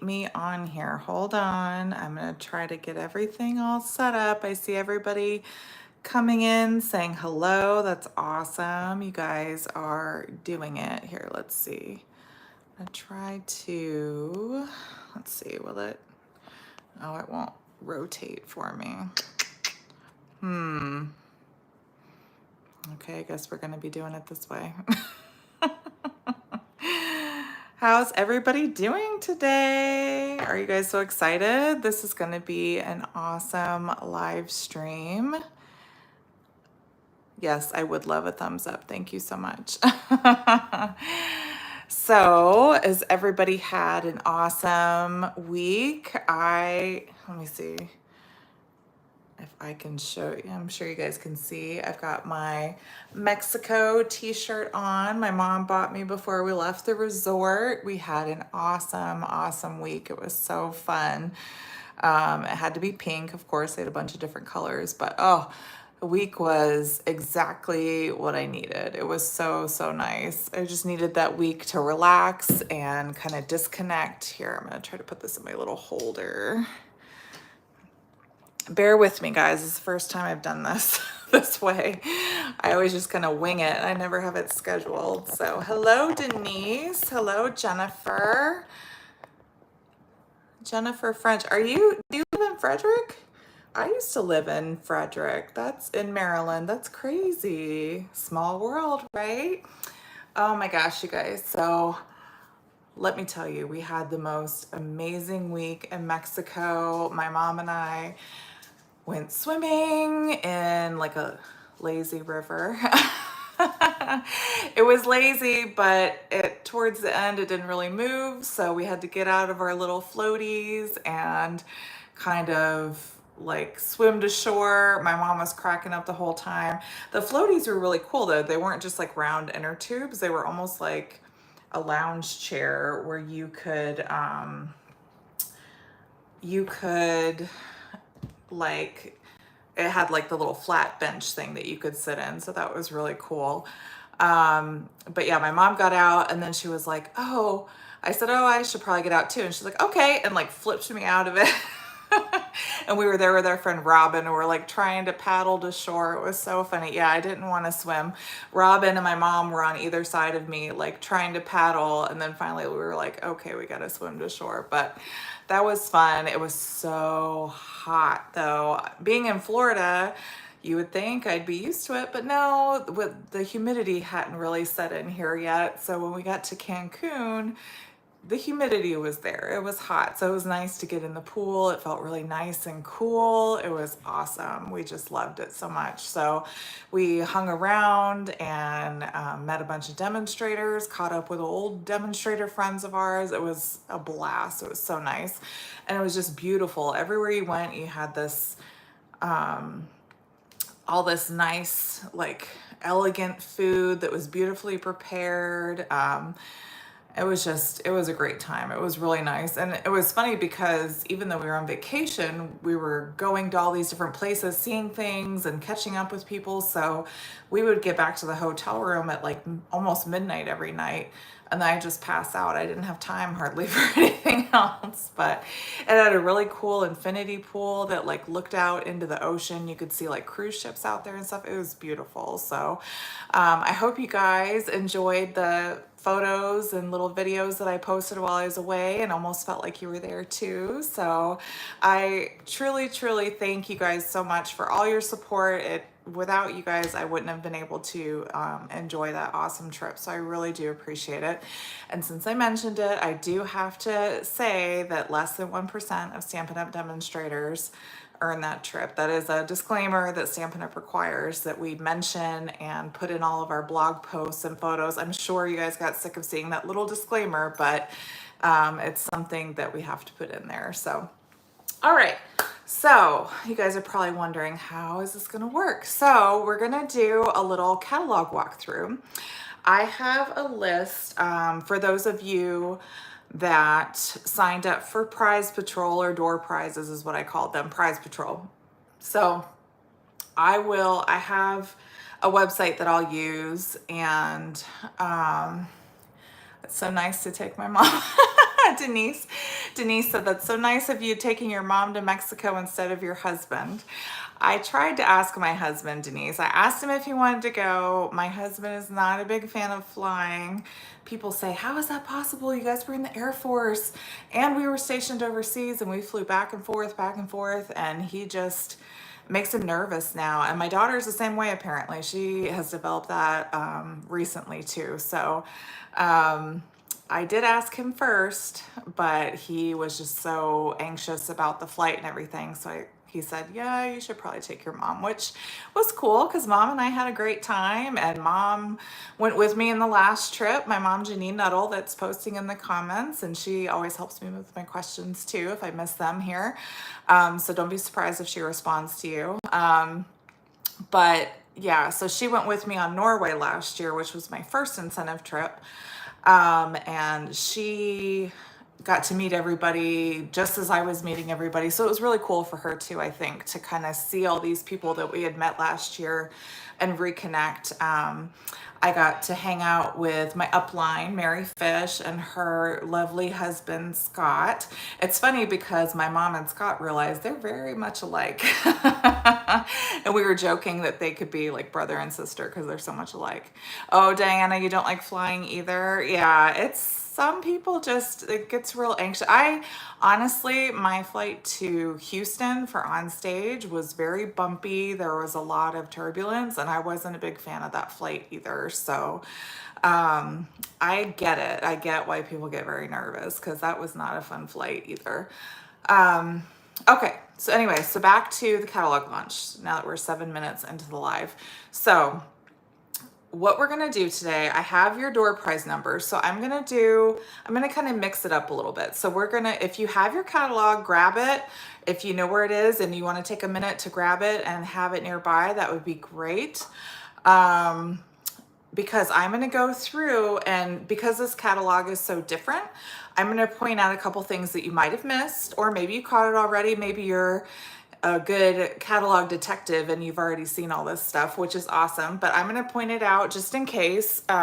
me on here. Hold on. I'm going to try to get everything all set up. I see everybody coming in saying hello. That's awesome. You guys are doing it. Here, let's see. I'm going to try to, let's see, will it, oh, it won't rotate for me. Okay, I guess we're going to be doing it this way. How's everybody doing today? Are you guys so excited? This is going to be an awesome live stream. Yes, I would love a thumbs up. Thank you so much. So, has everybody had an awesome week? Let me see if I can show you. I'm sure you guys can see. I've got my Mexico t-shirt on. My mom bought me before we left the resort. We had an awesome week. It was so fun. It had to be pink, of course. They had a bunch of different colors, but oh, the week was exactly what I needed. It was so nice. I just needed that week to relax and kind of disconnect. Here, I'm gonna try to put this in my little holder. Bear with me, guys. It's the first time I've done this this way. I always just kind of wing it. I never have it scheduled. So hello, Denise. Hello, Jennifer. Jennifer French. Do you live in Frederick? I used to live in Frederick. That's in Maryland. That's crazy. Small world, right? Oh my gosh, you guys. So let me tell you, we had the most amazing week in Mexico. My mom and I went swimming in like a lazy river. It was lazy, but towards the end, it didn't really move. So we had to get out of our little floaties and kind of like swim to shore. My mom was cracking up the whole time. The floaties were really cool though. They weren't just like round inner tubes. They were almost like a lounge chair where you could like, it had like the little flat bench thing that you could sit in. So that was really cool. But yeah, my mom got out and then she was like, oh, I said, oh, I should probably get out too. And she's like, okay. And like flipped me out of it. And we were there with our friend Robin and we're like trying to paddle to shore. It was so funny. Yeah, I didn't want to swim. Robin and my mom were on either side of me, like trying to paddle. And then finally we were like, okay, we got to swim to shore. But that was fun. It was so hot though. Being in Florida, you would think I'd be used to it, but no, the humidity hadn't really set in here yet. So when we got to Cancun, the humidity was there. It was hot. So it was nice to get in the pool. It felt really nice and cool. It was awesome. We just loved it so much. So we hung around and met a bunch of demonstrators, caught up with old demonstrator friends of ours. It was a blast. It was so nice. And it was just beautiful. Everywhere you went, you had this, all this nice, like elegant food that was beautifully prepared. It was a great time. It was really nice. And it was funny because even though we were on vacation, we were going to all these different places, seeing things and catching up with people. So we would get back to the hotel room at like almost midnight every night. And then I just pass out. I didn't have time hardly for anything else, but it had a really cool infinity pool that like looked out into the ocean. You could see like cruise ships out there and stuff. It was beautiful. So I hope you guys enjoyed the photos and little videos that I posted while I was away and almost felt like you were there too. So I truly thank you guys so much for all your support. Without you guys, I wouldn't have been able to enjoy that awesome trip. So I really do appreciate it. And since I mentioned it, I do have to say that less than 1% of Stampin' Up! Demonstrators earn that trip. That is a disclaimer that Stampin' Up! Requires that we mention and put in all of our blog posts and photos. I'm sure you guys got sick of seeing that little disclaimer, but it's something that we have to put in there. So, all right. So you guys are probably wondering, how is this going to work? So we're going to do a little catalog walkthrough. I have a list for those of you that signed up for Prize Patrol, or door prizes is what I called them, Prize Patrol. So I have a website that I'll use, and it's so nice to take my mom Denise said, that's so nice of you taking your mom to Mexico instead of your husband. I tried to ask my husband, Denise. I asked him if he wanted to go. My husband is not a big fan of flying. People say, how is that possible? You guys were in the Air Force and we were stationed overseas and we flew back and forth, and he just makes him nervous now. And my daughter's the same way, apparently. She has developed that recently too. So I did ask him first, but he was just so anxious about the flight and everything. So he said, yeah, you should probably take your mom, which was cool because mom and I had a great time, and mom went with me in the last trip. My mom, Janine Nuttall, that's posting in the comments, and she always helps me with my questions too if I miss them here. So don't be surprised if she responds to you. But yeah, so she went with me on Norway last year, which was my first incentive trip. And she got to meet everybody just as I was meeting everybody. So it was really cool for her too, I think, to kind of see all these people that we had met last year and reconnect. I got to hang out with my upline, Mary Fish, and her lovely husband, Scott. It's funny because my mom and Scott realized they're very much alike. And we were joking that they could be like brother and sister because they're so much alike. Oh, Diana, you don't like flying either? Yeah, it's some people just, it gets real anxious. I honestly, my flight to Houston for on stage was very bumpy. There was a lot of turbulence and I wasn't a big fan of that flight either. So I get it. I get why people get very nervous because that was not a fun flight either. Okay, so anyway, so back to the catalog launch now that we're 7 minutes into the live. So what we're gonna do today, I have your door prize numbers. So I'm gonna kind of mix it up a little bit. So we're gonna, if you have your catalog, grab it. If you know where it is and you wanna take a minute to grab it and have it nearby, that would be great. Because I'm gonna go through, and because this catalog is so different, I'm gonna point out a couple things that you might have missed, or maybe you caught it already. Maybe you're a good catalog detective and you've already seen all this stuff, which is awesome, but I'm going to point it out just in case. There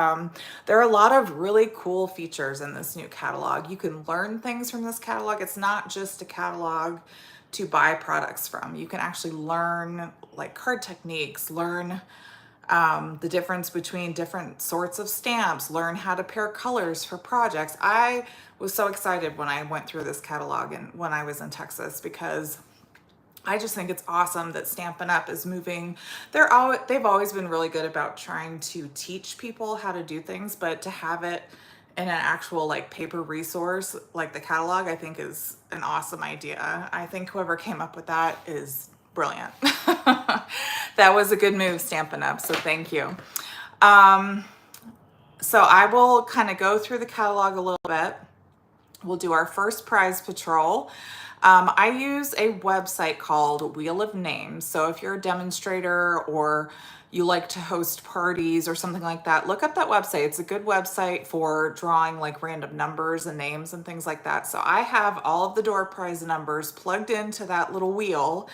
are a lot of really cool features in this new catalog. You can learn things from this catalog. It's not just a catalog to buy products from. You can actually learn like card techniques, learn the difference between different sorts of stamps, learn how to pair colors for projects. I was so excited when I went through this catalog and when I was in Texas, because I just think it's awesome that Stampin' Up is moving. They've always been really good about trying to teach people how to do things, but to have it in an actual like paper resource like the catalog, I think is an awesome idea. I think whoever came up with that is brilliant. That was a good move, Stampin' Up, so thank you. So I will kind of go through the catalog a little bit. We'll do our first prize patrol. I use a website called Wheel of Names. So if you're a demonstrator or you like to host parties or something like that, look up that website. It's a good website for drawing like random numbers and names and things like that. So I have all of the door prize numbers plugged into that little wheel,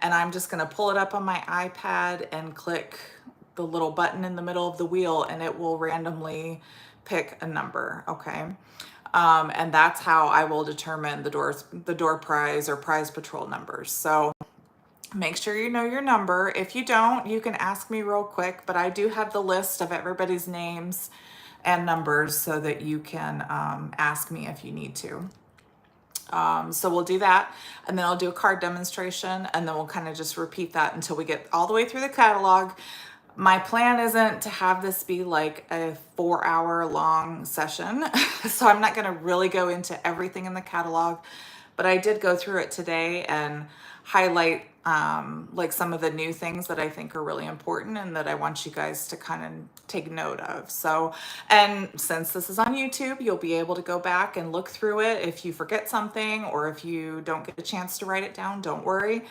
and I'm just gonna pull it up on my iPad and click the little button in the middle of the wheel and it will randomly pick a number, okay? And that's how I will determine the door prize or prize patrol numbers. So make sure you know your number. If you don't, you can ask me real quick, but I do have the list of everybody's names and numbers so that you can ask me if you need to. So we'll do that, and then I'll do a card demonstration, and then we'll kind of just repeat that until we get all the way through the catalog. My plan isn't to have this be like a 4-hour long session, so I'm not going to really go into everything in the catalog, but I did go through it today and highlight like some of the new things that I think are really important and that I want you guys to kind of take note of. So, and since this is on YouTube, you'll be able to go back and look through it. If you forget something or if you don't get a chance to write it down, don't worry.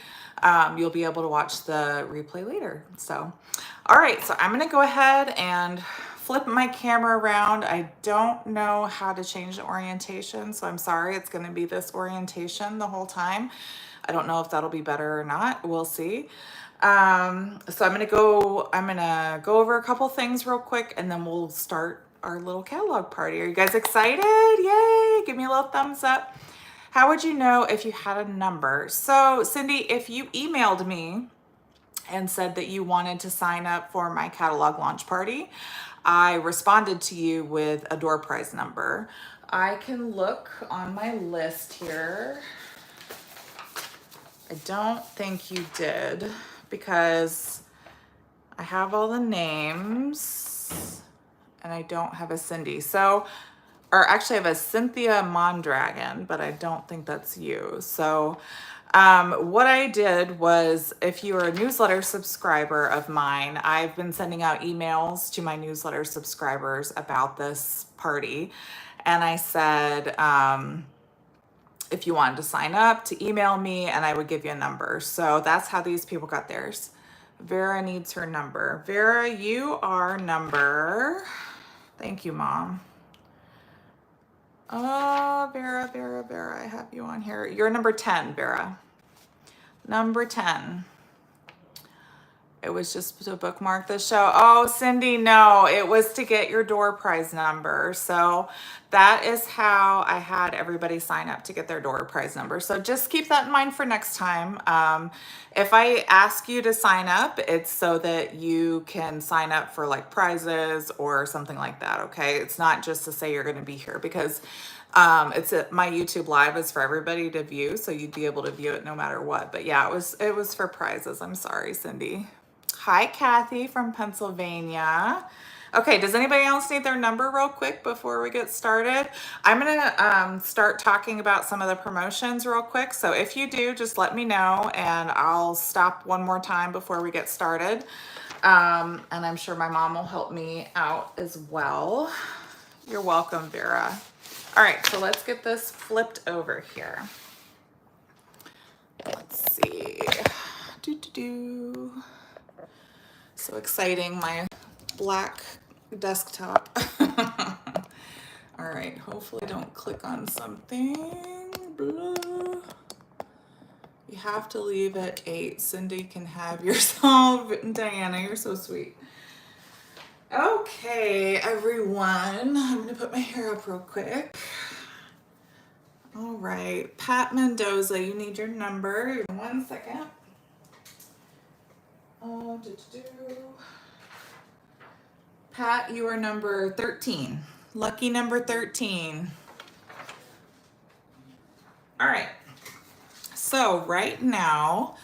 You'll be able to watch the replay later. So, all right, so I'm gonna go ahead and flip my camera around. I don't know how to change the orientation, so I'm sorry, it's gonna be this orientation the whole time. I don't know if that'll be better or not. We'll see. So I'm gonna go over a couple things real quick and then we'll start our little catalog party. Are you guys excited? Yay! Give me a little thumbs up. How would you know if you had a number? So Cindy, if you emailed me and said that you wanted to sign up for my catalog launch party, I responded to you with a door prize number. I can look on my list here. I don't think you did because I have all the names and I don't have a Cindy. So, or actually I have a Cynthia Mondragon, but I don't think that's you. So what I did was, if you are a newsletter subscriber of mine, I've been sending out emails to my newsletter subscribers about this party. And I said, if you wanted to sign up, to email me and I would give you a number. So that's how these people got theirs. Vera needs her number. Vera, you are number, thank you, Mom. Oh, Vera, I have you on here. You're number 10, Vera. Number 10. It was just to bookmark the show. Oh, Cindy, no, it was to get your door prize number. So that is how I had everybody sign up to get their door prize number. So just keep that in mind for next time. If I ask you to sign up, it's so that you can sign up for like prizes or something like that, okay? It's not just to say you're gonna be here, because my YouTube live is for everybody to view, so you'd be able to view it no matter what. But yeah, it was for prizes. I'm sorry, Cindy. Hi, Kathy from Pennsylvania. Okay, does anybody else need their number real quick before we get started? I'm gonna start talking about some of the promotions real quick. So if you do, just let me know and I'll stop one more time before we get started. And I'm sure my mom will help me out as well. You're welcome, Vera. All right, so let's get this flipped over here. Let's see. So exciting, my black desktop. All right, hopefully don't click on something. Blah. You have to leave at 8. Cindy can have yourself. Diana, you're so sweet. Okay, everyone, I'm gonna put my hair up real quick. All right, Pat Mendoza, you need your number. 1 second. Pat, you are number 13. Lucky number 13. All right. So right now,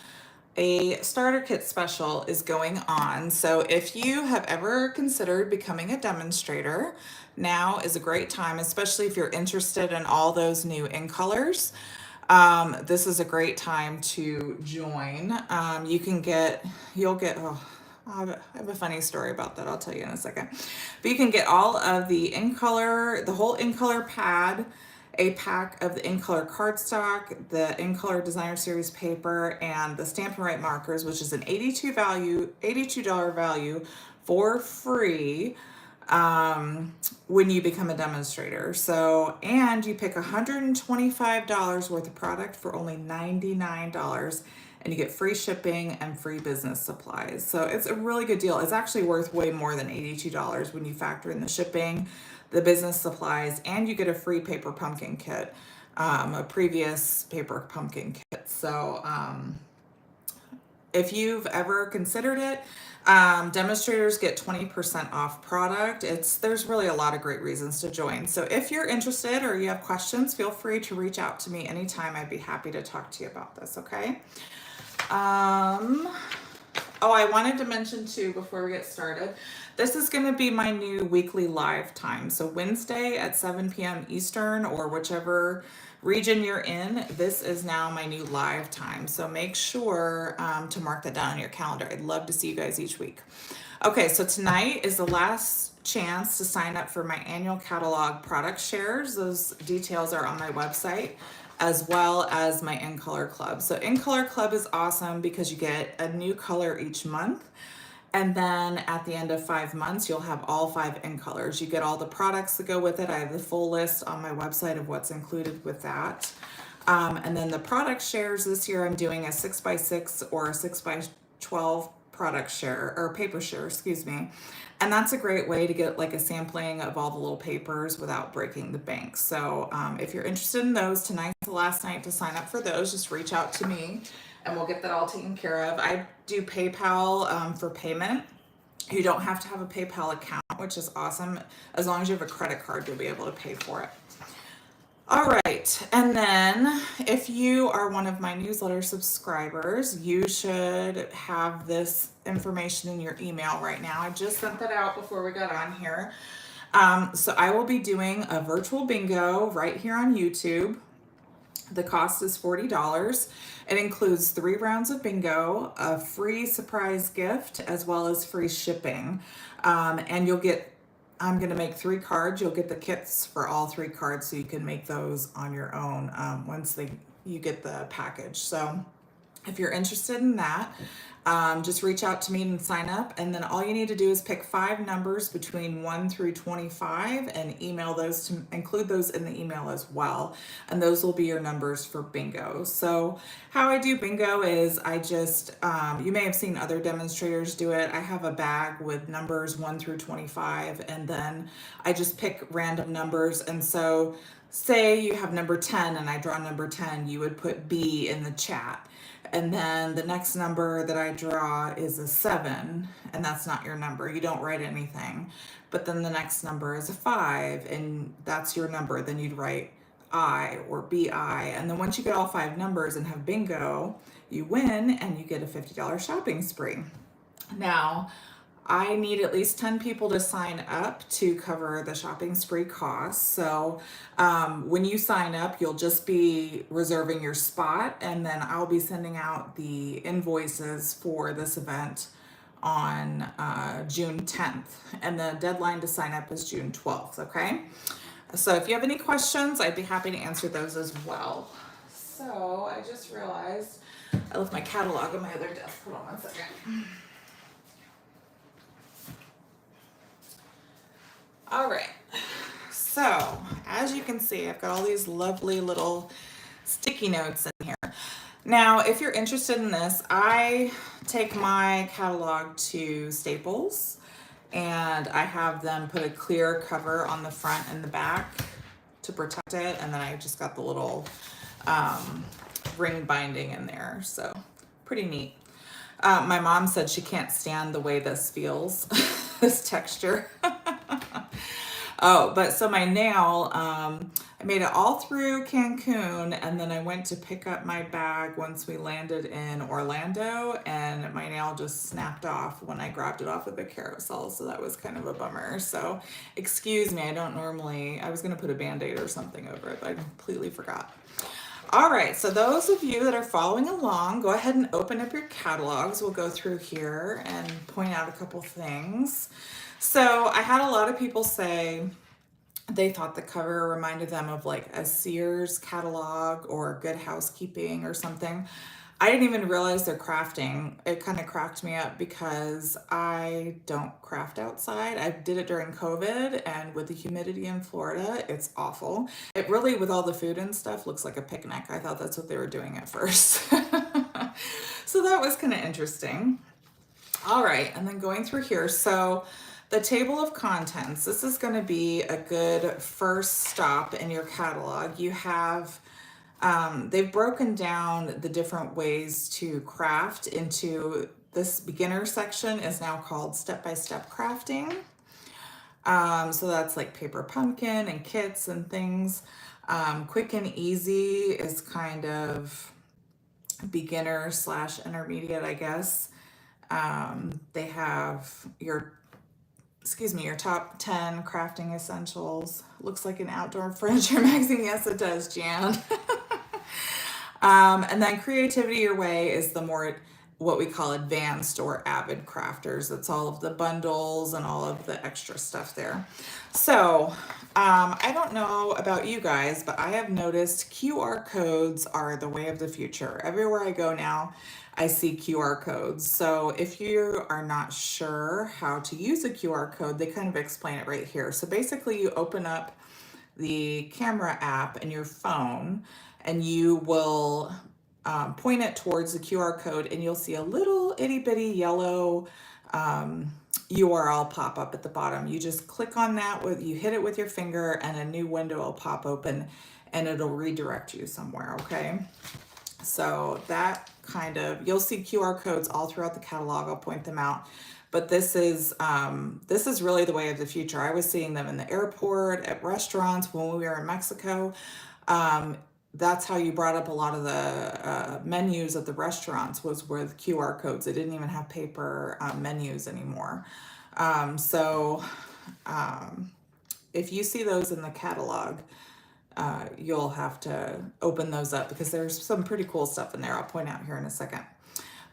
a starter kit special is going on. So if you have ever considered becoming a demonstrator, now is a great time, especially if you're interested in all those new ink colors. This is a great time to join. You'll get, I have a funny story about that. I'll tell you in a second. But you can get all of the ink color, the whole ink color pad, a pack of the ink color cardstock, the ink color designer series paper, and the Stampin' Right markers, which is an $82 value for free when you become a demonstrator. So, and you pick $125 worth of product for only $99, and you get free shipping and free business supplies. So it's a really good deal. It's actually worth way more than $82 when you factor in the shipping, the business supplies, and you get a free paper pumpkin kit, a previous paper pumpkin kit. So if you've ever considered it, demonstrators get 20% off product. There's really a lot of great reasons to join. So if you're interested or you have questions, feel free to reach out to me anytime. I'd be happy to talk to you about this, okay? Oh, I wanted to mention too, before we get started, this is going to be my new weekly live time. So Wednesday at 7 p.m. Eastern, or whichever region you're in, this is now my new live time. So make sure to mark that down on your calendar. I'd love to see you guys each week. Okay, so tonight is the last chance to sign up for my annual catalog product shares. Those details are on my website, as well as my In Color Club. So In Color Club is awesome because you get a new color each month. And then at the end of 5 months, you'll have all 5 in colors. You get all the products that go with it. I have the full list on my website of what's included with that. And then the product shares this year, I'm doing a 6x6 or a 6x12 product share or paper share, excuse me. And that's a great way to get like a sampling of all the little papers without breaking the bank. So if you're interested in those, tonight's the last night to sign up for those. Just reach out to me and we'll get that all taken care of. I do PayPal for payment. You don't have to have a PayPal account, which is awesome. As long as you have a credit card, you'll be able to pay for it. All right, and then if you are one of my newsletter subscribers, you should have this information in your email right now. I just sent that out before we got on here. So I will be doing a virtual bingo right here on YouTube. The cost is $40. It includes 3 rounds of bingo, a free surprise gift, as well as free shipping. And you'll get, I'm going to make 3 cards. You'll get the kits for all 3 cards so you can make those on your own once you get the package. So if you're interested in that, just reach out to me and sign up. And then all you need to do is pick 5 numbers between 1 through 25 and email those to include those in the email as well. And those will be your numbers for bingo. So how I do bingo is I just, you may have seen other demonstrators do it. I have a bag with numbers 1 through 25, and then I just pick random numbers. And so say you have number 10 and I draw number 10, you would put B in the chat. And then the next number that I draw is a 7, and that's not your number. You don't write anything. But then the next number is a 5, and that's your number. Then you'd write I or BI. And then once you get all 5 numbers and have bingo, you win and you get a $50 shopping spree. Now, I need at least 10 people to sign up to cover the shopping spree costs. So when you sign up, you'll just be reserving your spot, and then I'll be sending out the invoices for this event on June 10th. And the deadline to sign up is June 12th, okay? So if you have any questions, I'd be happy to answer those as well. So I just realized I left my catalog on my other desk. Hold on one second. All right, so as you can see, I've got all these lovely little sticky notes in here. Now, if you're interested in this, I take my catalog to Staples and I have them put a clear cover on the front and the back to protect it. And then I just got the little ring binding in there. So pretty neat. My mom said she can't stand the way this feels, this texture. Oh, but so my nail, I made it all through Cancun, and then I went to pick up my bag once we landed in Orlando, and my nail just snapped off when I grabbed it off of the carousel, so that was kind of a bummer. So excuse me, I don't normally, I was going to put a Band-Aid or something over it, but I completely forgot. All right, so those of you that are following along, go ahead and open up your catalogs. We'll go through here and point out a couple things. So I had a lot of people say they thought the cover reminded them of like a Sears catalog or Good Housekeeping or something. I didn't even realize they're crafting. It kind of cracked me up because I don't craft outside. I did it during COVID, and with the humidity in Florida, it's awful. It really, with all the food and stuff, looks like a picnic. I thought that's what they were doing at first. So that was kind of interesting. All right, and then going through here. So the table of contents, this is going to be a good first stop in your catalog. You have, they've broken down the different ways to craft into this beginner section is now called step-by-step crafting. So that's like paper pumpkin and kits and things. Quick and easy is kind of beginner / intermediate, I guess. They have your top 10 crafting essentials. Looks like an outdoor furniture magazine. Yes, it does, Jan. And then Creativity Your Way is the more what we call advanced or avid crafters. It's all of the bundles and all of the extra stuff there. So I don't know about you guys, but I have noticed QR codes are the way of the future. Everywhere I go now, I see QR codes. So if you are not sure how to use a QR code, they kind of explain it right here. So basically you open up the camera app in your phone and you will point it towards the QR code and you'll see a little itty bitty yellow URL pop up at the bottom. You just click on that, you hit it with your finger and a new window will pop open and it'll redirect you somewhere, okay? So that kind of, you'll see QR codes all throughout the catalog. I'll point them out. But this is really the way of the future. I was seeing them in the airport, at restaurants, when we were in Mexico. That's how you brought up a lot of the menus at the restaurants, was with QR codes. They didn't even have paper menus anymore. If you see those in the catalog, you'll have to open those up because there's some pretty cool stuff in there. I'll point out here in a second.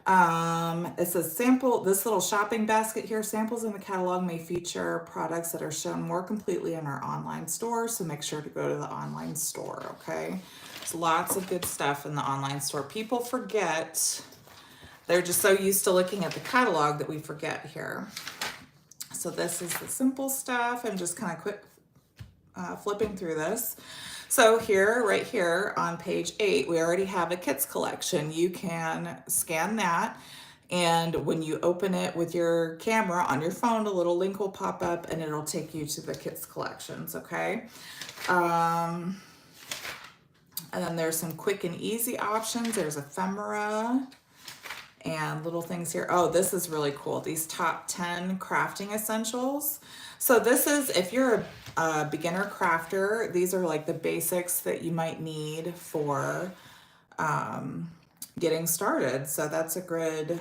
It says sample, this little shopping basket here, samples in the catalog may feature products that are shown more completely in our online store. So make sure to go to the online store, okay? There's lots of good stuff in the online store. People forget, they're just so used to looking at the catalog that we forget here. So this is the simple stuff. I'm just kind of quick flipping through this. So here, right here on page 8, we already have a kits collection. You can scan that, and when you open it with your camera on your phone, a little link will pop up and it'll take you to the kits collections, okay? And then there's some quick and easy options. There's ephemera and little things here. Oh, this is really cool. These top 10 crafting essentials. So this is, if you're a beginner crafter, these are like the basics that you might need for getting started. So that's a good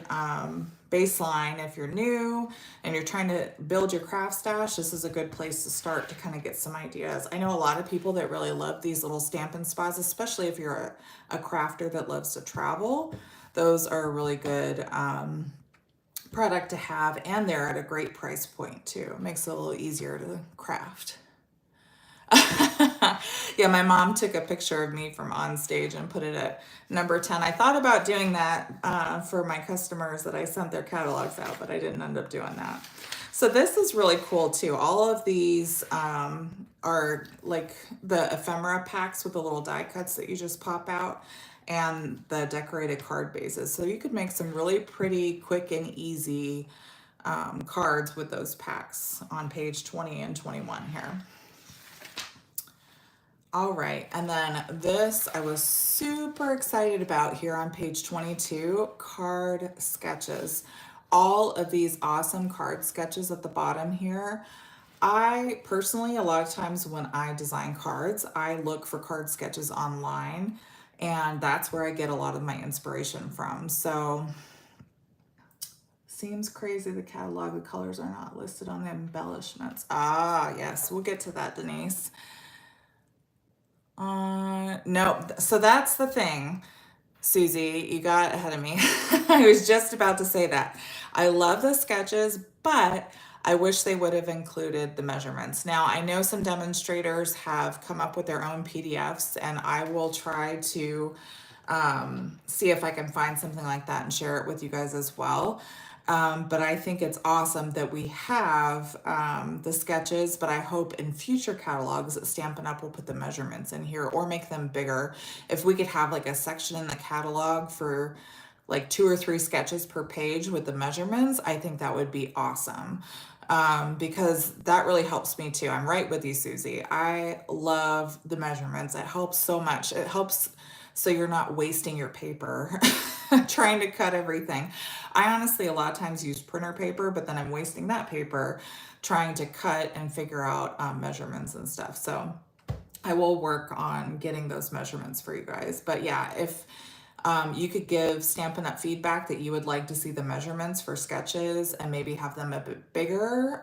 baseline. If you're new and you're trying to build your craft stash, this is a good place to start to kind of get some ideas. I know a lot of people that really love these little Stampin' Spas, especially if you're a crafter that loves to travel. Those are a really good product to have, and they're at a great price point too. It makes it a little easier to craft. Yeah, my mom took a picture of me from on stage and put it at number 10. I thought about doing that for my customers that I sent their catalogs out, but I didn't end up doing that. So this is really cool too. All of these are like the ephemera packs with the little die cuts that you just pop out, and the decorated card bases. So you could make some really pretty, quick and easy cards with those packs on page 20 and 21 here. All right, and then this I was super excited about here on page 22, card sketches. All of these awesome card sketches at the bottom here. I personally, a lot of times when I design cards, I look for card sketches online, and that's where I get a lot of my inspiration from. So, seems crazy the catalog of colors are not listed on the embellishments. Ah, yes, we'll get to that, Denise. No, so that's the thing. Susie, you got ahead of me. I was just about to say that. I love the sketches, but I wish they would have included the measurements. Now, I know some demonstrators have come up with their own PDFs, and I will try to see if I can find something like that and share it with you guys as well. But I think it's awesome that we have the sketches, but I hope in future catalogs that Stampin' Up! Will put the measurements in here or make them bigger. If we could have like a section in the catalog for like 2 or 3 sketches per page with the measurements, I think that would be awesome. Because that really helps me too. I'm right with you, Susie. I love the measurements. It helps so much. It helps so you're not wasting your paper trying to cut everything. I honestly a lot of times use printer paper, but then I'm wasting that paper trying to cut and figure out measurements and stuff. So I will work on getting those measurements for you guys. But yeah, if you could give Stampin' Up! Feedback that you would like to see the measurements for sketches and maybe have them a bit bigger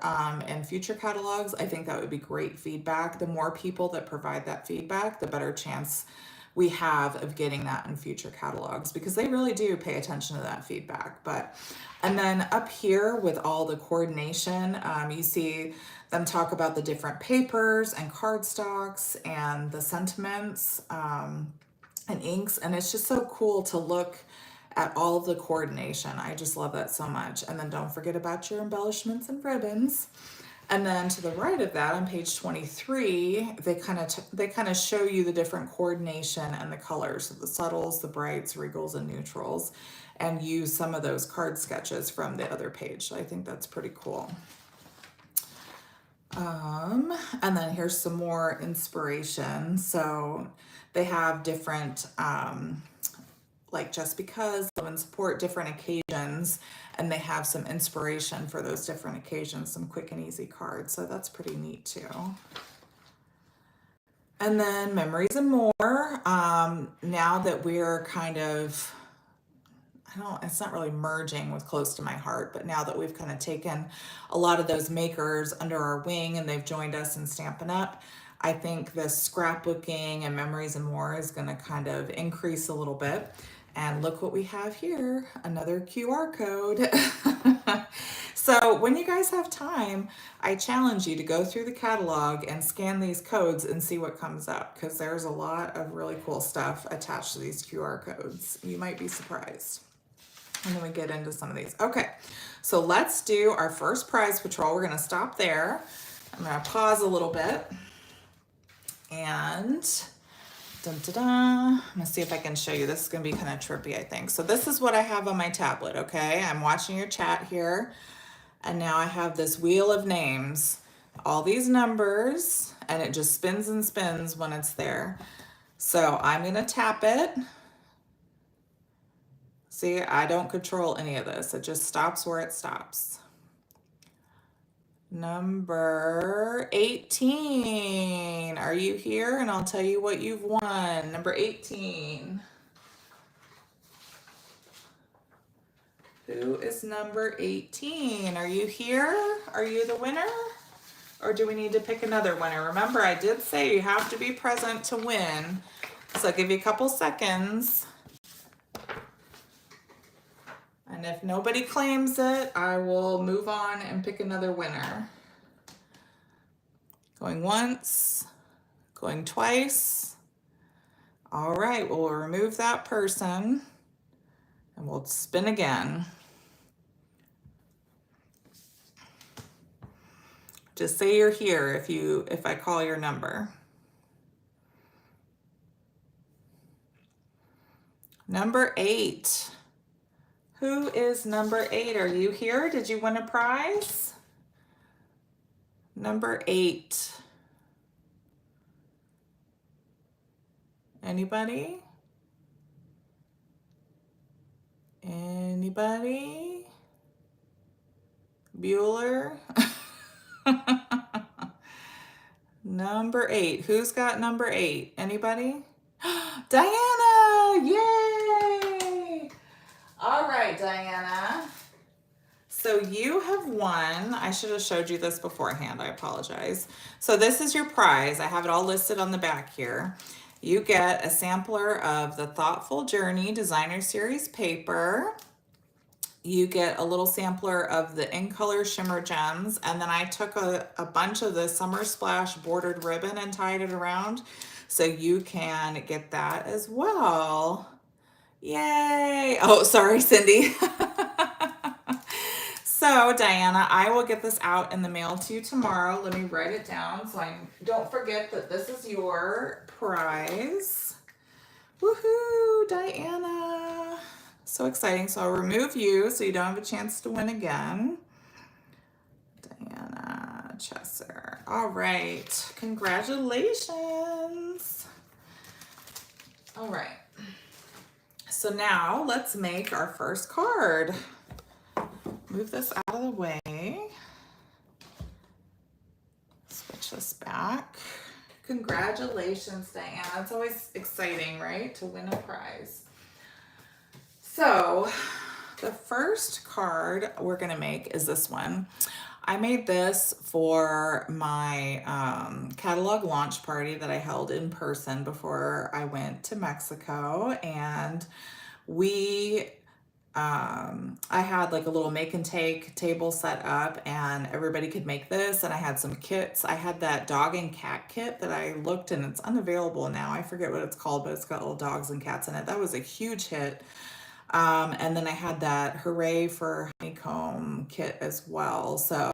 in future catalogs, I think that would be great feedback. The more people that provide that feedback, the better chance we have of getting that in future catalogs, because they really do pay attention to that feedback. And then up here with all the coordination, you see them talk about the different papers and cardstocks and the sentiments and inks, and it's just so cool to look at all of the coordination. I just love that so much. And then don't forget about your embellishments and ribbons. And then to the right of that on page 23, they kind of show you the different coordination and the colors, so the subtles, the brights, regals, and neutrals, and use some of those card sketches from the other page. So I think that's pretty cool. And then here's some more inspiration. So they have different, like Just Because, Love and Support, different occasions, and they have some inspiration for those different occasions, some quick and easy cards. So that's pretty neat too. And then Memories and More. Now that we're kind of, it's not really merging with Close to My Heart, but now that we've kind of taken a lot of those makers under our wing and they've joined us in Stampin' Up, I think this scrapbooking and Memories and More is going to kind of increase a little bit. And look what we have here, another QR code. So when you guys have time, I challenge you to go through the catalog and scan these codes and see what comes up, because there's a lot of really cool stuff attached to these QR codes. You might be surprised. And then we get into some of these. Okay, so let's do our first prize patrol. We're gonna stop there. I'm gonna pause a little bit. And dun-da-da. I'm gonna see if I can show you. This is gonna be kind of trippy, I think. So this is what I have on my tablet, okay? I'm watching your chat here. And now I have this wheel of names, all these numbers, and it just spins and spins when it's there. So I'm gonna tap it. See, I don't control any of this. It just stops where it stops. Number 18. Are you here? And I'll tell you what you've won. Number 18. Who is number 18? Are you here? Are you the winner? Or do we need to pick another winner? Remember, I did say you have to be present to win. So I'll give you a couple seconds. And if nobody claims it, I will move on and pick another winner. Going once, going twice. All right, we'll remove that person and we'll spin again. Just say you're here if I call your number. Number 8. Who is number 8? Are you here? Did you win a prize? Number 8. Anybody? Anybody? Bueller? Number 8. Who's got number 8? Anybody? Diana! Yay! All right, Diana. So you have won. I should have showed you this beforehand. I apologize. So this is your prize. I have it all listed on the back here. You get a sampler of the Thoughtful Journey Designer Series paper. You get a little sampler of the In Color Shimmer Gems. And then I took a bunch of the Summer Splash bordered ribbon and tied it around. So you can get that as well. Yay! Oh, sorry, Cindy. So, Diana, I will get this out in the mail to you tomorrow. Let me write it down so I don't forget that this is your prize. Woohoo, Diana. So exciting. So I'll remove you so you don't have a chance to win again. Diana Chesser. All right. Congratulations. All right. So now let's make our first card. Move this out of the way. Switch this back. Congratulations, Diana. It's always exciting, right, to win a prize. So the first card we're gonna make is this one. I made this for my catalog launch party that I held in person before I went to Mexico, and I had like a little make and take table set up and everybody could make this, and I had some kits. I had that dog and cat kit that I looked, and it's unavailable now. I forget what it's called, but it's got little dogs and cats in it. That was a huge hit. And then I had that Hooray for Honeycomb kit as well. So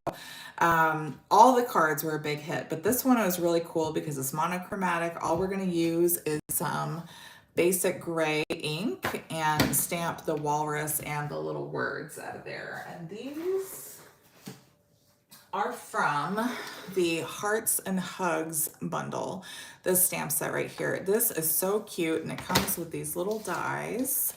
all the cards were a big hit, but this one was really cool because it's monochromatic. All we're going to use is some basic gray ink and stamp the walrus and the little words out of there. And these are from the Hearts and Hugs bundle, this stamp set right here. This is so cute, and it comes with these little dies.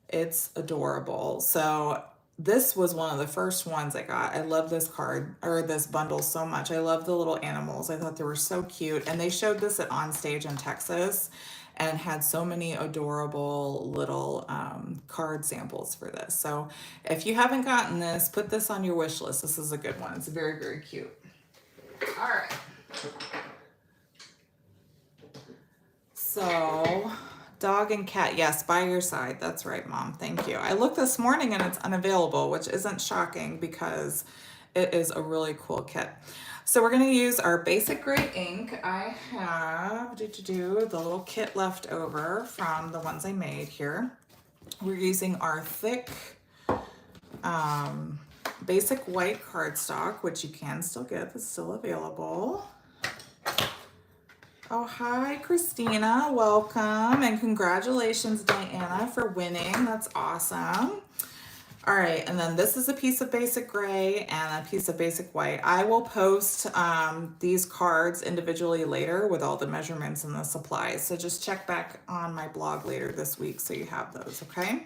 It's adorable. So this was one of the first ones I got. I love this card, or this bundle, so much. I love the little animals. I thought they were so cute. And they showed this at On Stage in Texas and had so many adorable little card samples for this. So if you haven't gotten this, put this on your wish list. This is a good one. It's very, very cute. All right. So dog and cat, yes, by your side. That's right, Mom. Thank you. I looked this morning and it's unavailable, which isn't shocking because it is a really cool kit. So we're going to use our basic gray ink. I have the little kit left over from the ones I made here. We're using our thick basic white cardstock, which you can still get. It's still available. Oh, hi, Christina. Welcome. And congratulations, Diana, for winning. That's awesome. All right, and then this is a piece of basic gray and a piece of basic white. I will post these cards individually later with all the measurements and the supplies. So just check back on my blog later this week so you have those, okay?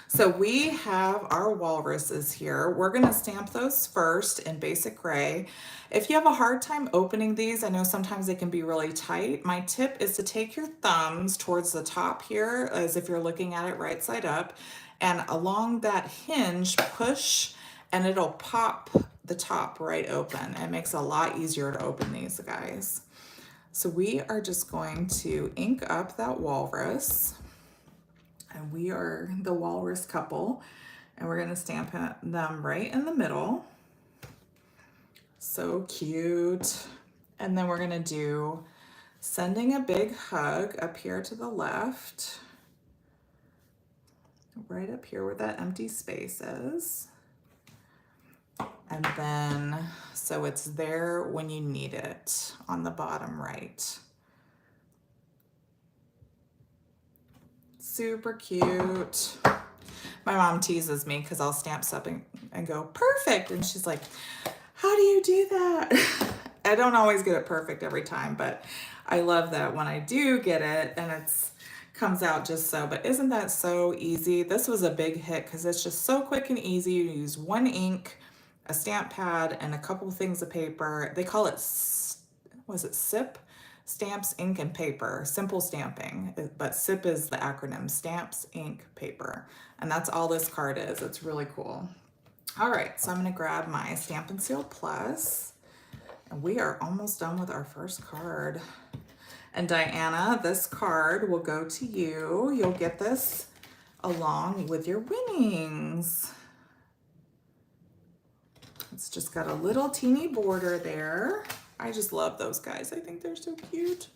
So we have our walruses here. We're gonna stamp those first in basic gray. If you have a hard time opening these, I know sometimes they can be really tight. My tip is to take your thumbs towards the top here as if you're looking at it right side up, and along that hinge, push, and it'll pop the top right open. It makes it a lot easier to open these, guys. So we are just going to ink up that walrus. And we are the walrus couple, and we're gonna stamp them right in the middle. So cute. And then we're gonna do sending a big hug up here to the left, right up here where that empty space is. And then, so it's there when you need it on the bottom right. Super cute. My mom teases me because I'll stamp something and go, perfect. And she's like, how do you do that? I don't always get it perfect every time, but I love that when I do get it and it's comes out just so. But isn't that so easy? This was a big hit because it's just so quick and easy. You use one ink, a stamp pad, and a couple things of paper. They call it, was it SIP? Stamps, ink, and paper. Simple stamping, but SIP is the acronym, stamps, ink, paper. And that's all this card is. It's really cool. All right, so I'm gonna grab my Stampin' Seal Plus, and we are almost done with our first card. And Diana, this card will go to you. You'll get this along with your winnings. It's just got a little teeny border there. I just love those guys. I think they're so cute.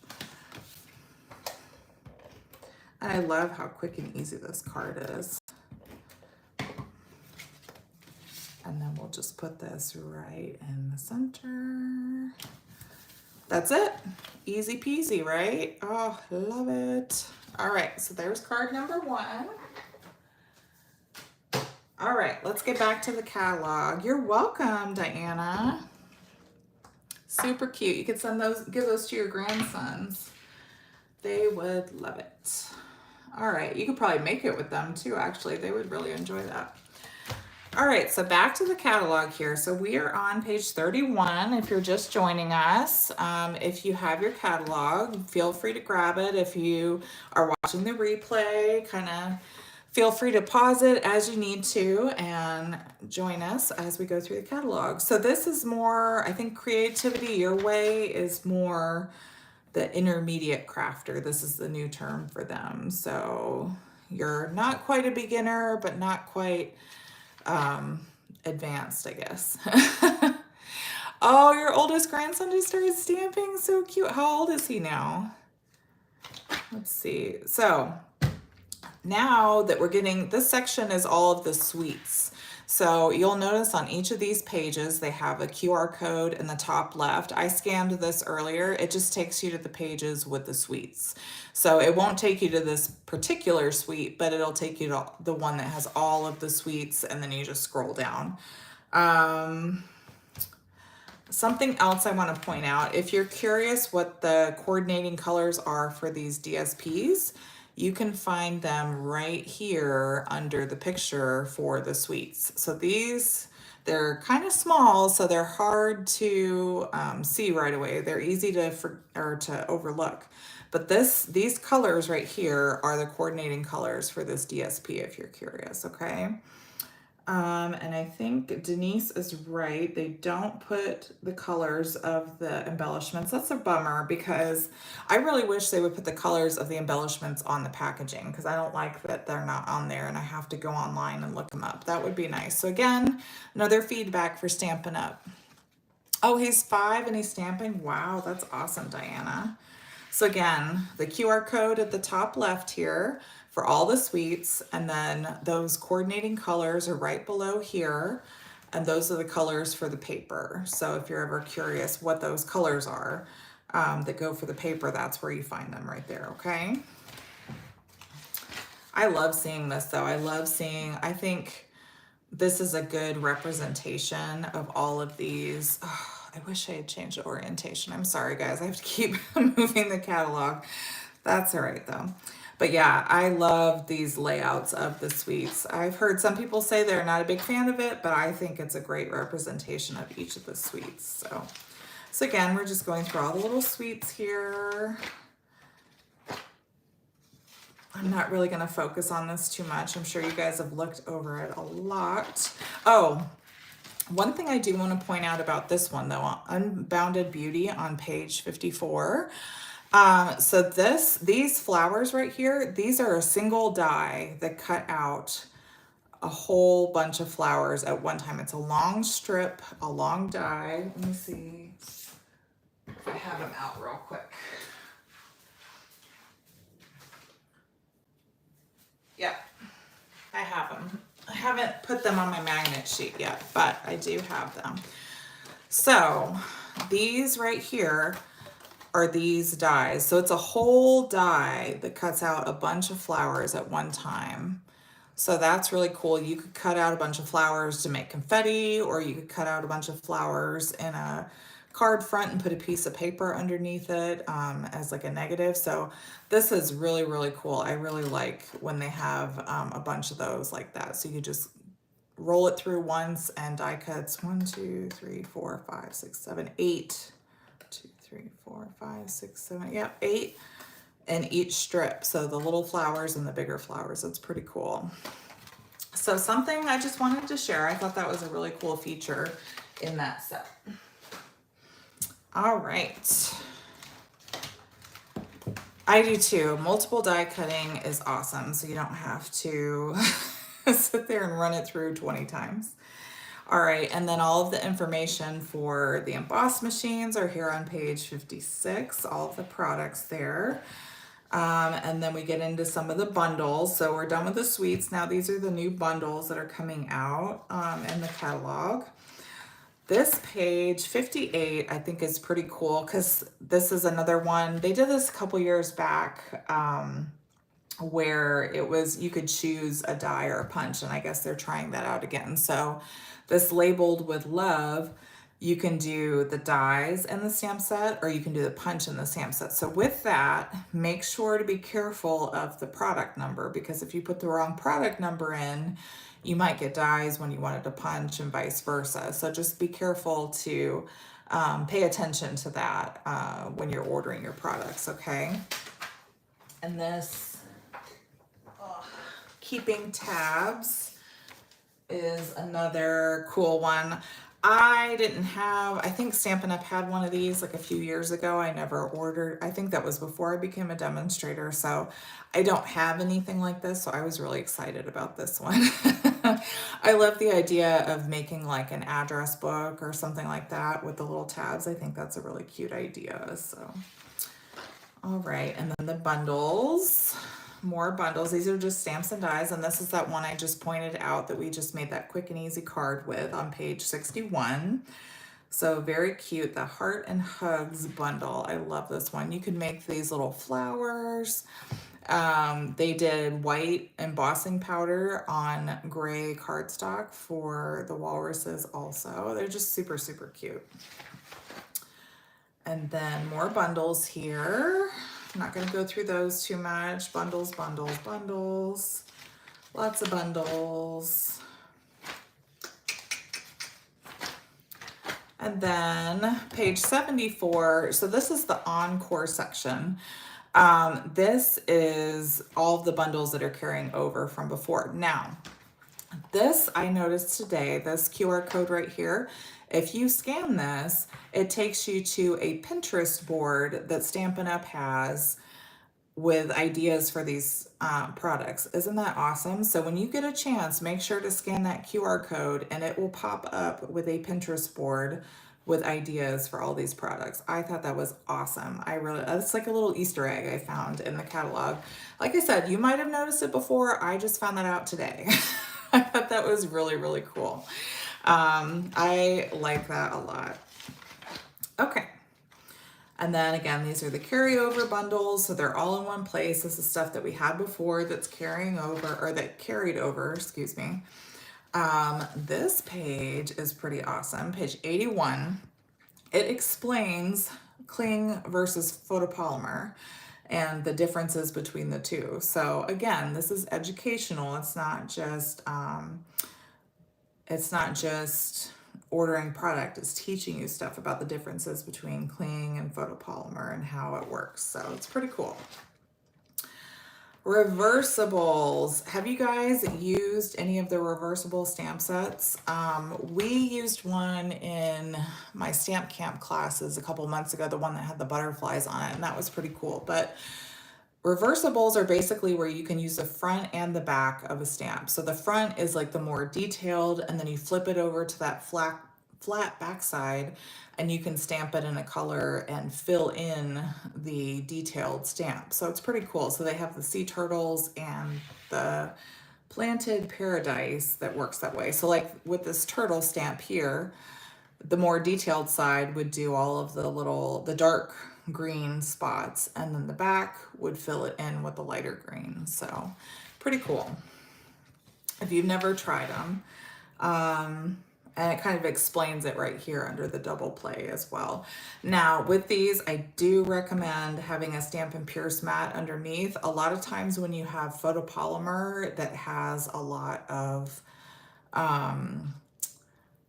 And I love how quick and easy this card is. And then we'll just put this right in the center. That's it. Easy peasy, right? Oh, love it. All right, so there's card number one. All right, let's get back to the catalog. You're welcome, Diana. Super cute. You could send those, give those to your grandsons. They would love it. All right, you could probably make it with them too, actually. They would really enjoy that. All right, so back to the catalog here. So we are on page 31 if you're just joining us. If you have your catalog, feel free to grab it. If you are watching the replay, kind of feel free to pause it as you need to and join us as we go through the catalog. So this is more, I think Creativity Your Way is more the intermediate crafter. This is the new term for them. So you're not quite a beginner, but not quite advanced, I guess. Oh, your oldest grandson just started stamping. So cute. How old is he now? Let's see. So Now that we're getting, this section is all of the suites. So you'll notice on each of these pages, they have a QR code in the top left. I scanned this earlier. It just takes you to the pages with the suites. So it won't take you to this particular suite, but it'll take you to the one that has all of the suites, and then you just scroll down. Something else I want to point out, if you're curious what the coordinating colors are for these DSPs, you can find them right here under the picture for the suites. So these, they're kind of small, so they're hard to see right away. They're easy to overlook. But these colors right here are the coordinating colors for this DSP if you're curious, okay? And I think Denise is right. They don't put the colors of the embellishments. That's a bummer because I really wish they would put the colors of the embellishments on the packaging because I don't like that they're not on there and I have to go online and look them up. That would be nice. So again, another feedback for Stampin' Up. Oh, he's 5 and he's stamping. Wow, that's awesome, Diana. So again, the QR code at the top left here for all the suites, and then those coordinating colors are right below here, and those are the colors for the paper. So if you're ever curious what those colors are that go for the paper, that's where you find them right there, okay? I love seeing this though. I think this is a good representation of all of these. Oh, I wish I had changed the orientation. I'm sorry, guys. I have to keep moving the catalog. That's all right, though. But yeah, I love these layouts of the suites. I've heard some people say they're not a big fan of it, but I think it's a great representation of each of the suites. So again, we're just going through all the little suites here. I'm not really going to focus on this too much. I'm sure you guys have looked over it a lot. Oh, one thing I do want to point out about this one though, Unbounded Beauty on page 54. So these flowers right here, these are a single die that cut out a whole bunch of flowers at one time. It's a long strip, a long die. Let me see if I have them out real quick. Yep, I have them. I haven't put them on my magnet sheet yet, but I do have them. So these right here are these dies. So it's a whole die that cuts out a bunch of flowers at one time. So that's really cool. You could cut out a bunch of flowers to make confetti, or you could cut out a bunch of flowers in a card front and put a piece of paper underneath it as like a negative. So this is really, really cool. I really like when they have a bunch of those like that. So you just roll it through once and die cuts 1, 2, 3, 4, 5, 6, 7, 8. 2, 3, 4, 5, 6, 7, yeah, 8 in each strip. So the little flowers and the bigger flowers. That's pretty cool. So something I just wanted to share. I thought that was a really cool feature in that set. All right. I do too. Multiple die cutting is awesome. So you don't have to sit there and run it through 20 times. All right, and then all of the information for the emboss machines are here on page 56, all of the products there. And then we get into some of the bundles. So we're done with the suites. Now these are the new bundles that are coming out in the catalog. This page 58, I think is pretty cool because this is another one. They did this a couple years back where it was, you could choose a die or a punch, and I guess they're trying that out again. So this labeled with love, you can do the dies in the stamp set, or you can do the punch in the stamp set. So with that, make sure to be careful of the product number, because if you put the wrong product number in, you might get dies when you wanted to punch and vice versa. So just be careful to pay attention to that when you're ordering your products, okay? And this keeping tabs is another cool one. I didn't have, I think Stampin' Up had one of these like a few years ago. I never ordered, I think that was before I became a demonstrator, so I don't have anything like this, so I was really excited about this one. I love the idea of making like an address book or something like that with the little tabs. I think that's a really cute idea, so. All right, and then the bundles. more bundles. These are just stamps and dies, and this is that one I just pointed out that we just made that quick and easy card with on page 61. So very cute, the Heart and Hugs bundle. I love this one. You can make these little flowers. They did white embossing powder on gray cardstock for the walruses also. They're just super, super cute. And then more bundles here. I'm not going to go through those too much. Bundles, bundles, bundles. Lots of bundles. And then page 74. So this is the encore section. This is all of the bundles that are carrying over from before. Now, this I noticed today, this QR code right here, if you scan this, it takes you to a Pinterest board that Stampin' Up! Has with ideas for these products. Isn't that awesome? So when you get a chance, make sure to scan that QR code and it will pop up with a Pinterest board with ideas for all these products. I thought that was awesome. It's like a little Easter egg I found in the catalog. Like I said, you might have noticed it before. I just found that out today. I thought that was really, really cool. I like that a lot. Okay. And then again, these are the carryover bundles. So they're all in one place. This is stuff that we had before that's carrying over, or that carried over, excuse me. This page is pretty awesome. Page 81. It explains cling versus photopolymer and the differences between the two. So again, this is educational. It's not just ordering product. It's teaching you stuff about the differences between cling and photopolymer and how it works. So it's pretty cool. Reversibles. Have you guys used any of the reversible stamp sets? We used one in my stamp camp classes a couple months ago, the one that had the butterflies on it, and that was pretty cool. But reversibles are basically where you can use the front and the back of a stamp. So the front is like the more detailed, and then you flip it over to that flat backside, and you can stamp it in a color and fill in the detailed stamp. So it's pretty cool. So they have the sea turtles and the planted paradise that works that way. So like with this turtle stamp here, the more detailed side would do all of the dark green spots, and then the back would fill it in with the lighter green. So pretty cool if you've never tried them. And it kind of explains it right here under the double play as well. Now with these, I do recommend having a Stampin' Pierce mat underneath. A lot of times when you have photopolymer that has a lot of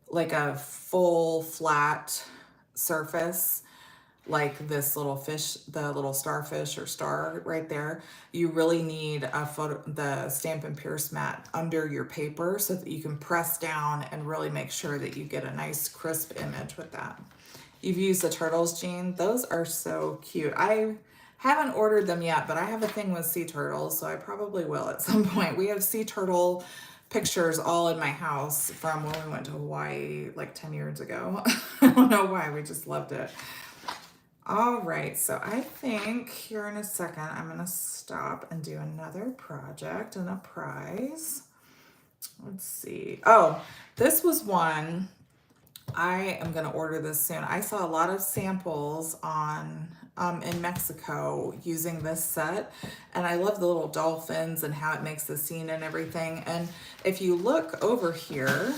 like a full flat surface, like this little fish, the little starfish or star right there, you really need the Stampin' Pierce mat under your paper so that you can press down and really make sure that you get a nice crisp image with that. You've used the turtles, Jean. Those are so cute. I haven't ordered them yet, but I have a thing with sea turtles, so I probably will at some point. We have sea turtle pictures all in my house from when we went to Hawaii like 10 years ago. I don't know why, we just loved it. All right, so I think here in a second, I'm gonna stop and do another project and a prize. Let's see. Oh, this was one. I am gonna order this soon. I saw a lot of samples on in Mexico using this set, and I love the little dolphins and how it makes the scene and everything. And if you look over here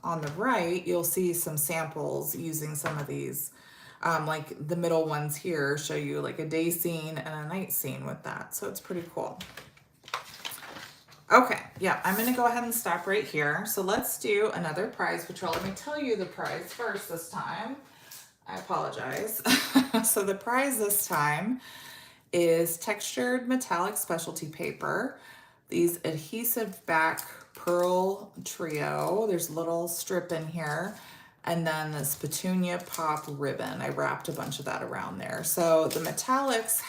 on the right, you'll see some samples using some of these. Like the middle ones here show you like a day scene and a night scene with that. So it's pretty cool. Okay, yeah, I'm gonna go ahead and stop right here. So let's do another prize patrol. Let me tell you the prize first this time. I apologize. So the prize this time is textured metallic specialty paper. These adhesive back pearl trio. There's a little strip in here. And then this petunia pop ribbon. I wrapped a bunch of that around there. So the metallics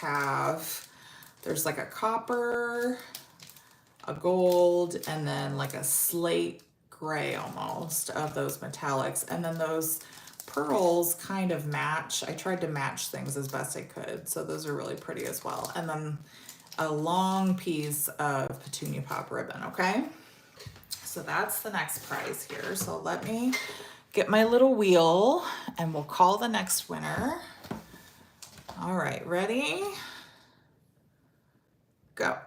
there's like a copper, a gold, and then like a slate gray almost of those metallics. And then those pearls kind of match. I tried to match things as best I could. So those are really pretty as well. And then a long piece of Petunia Pop ribbon, okay? So that's the next prize here. So let me get my little wheel and we'll call the next winner. All right, ready? Go.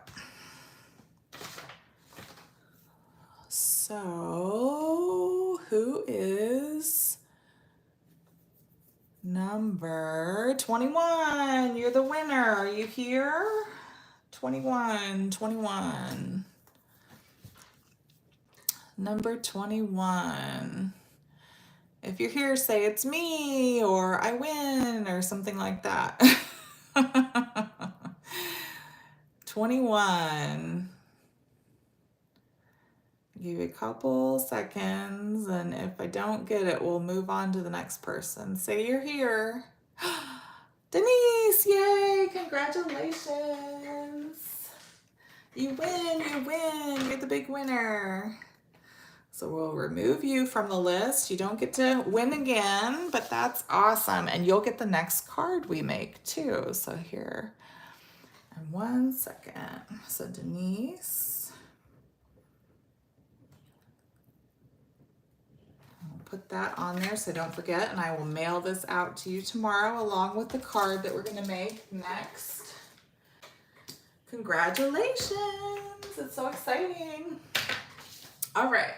So who is number 21? You're the winner. Are you here? 21. Number 21. If you're here, say it's me or I win or something like that. 21. Give you a couple seconds, and if I don't get it, we'll move on to the next person. Say you're here. Denise, yay, congratulations. You win, you're the big winner. So we'll remove you from the list. You don't get to win again, but that's awesome. And you'll get the next card we make too. So here, and 1 second. So Denise, I'll put that on there so don't forget, and I will mail this out to you tomorrow along with the card that we're gonna make next. Congratulations, it's so exciting. All right.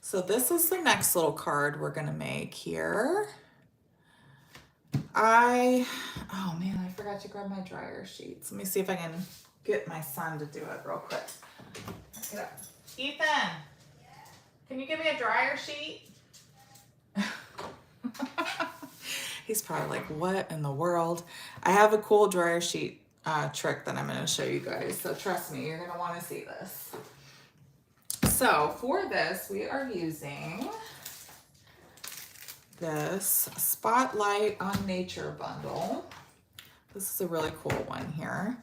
So this is the next little card we're gonna make here. Oh man, I forgot to grab my dryer sheets. Let me see if I can get my son to do it real quick. Get up. Ethan, can you give me a dryer sheet? He's probably like, what in the world? I have a cool dryer sheet trick that I'm gonna show you guys. So trust me, you're gonna wanna see this. So for this, we are using this Spotlight on Nature bundle. This is a really cool one here.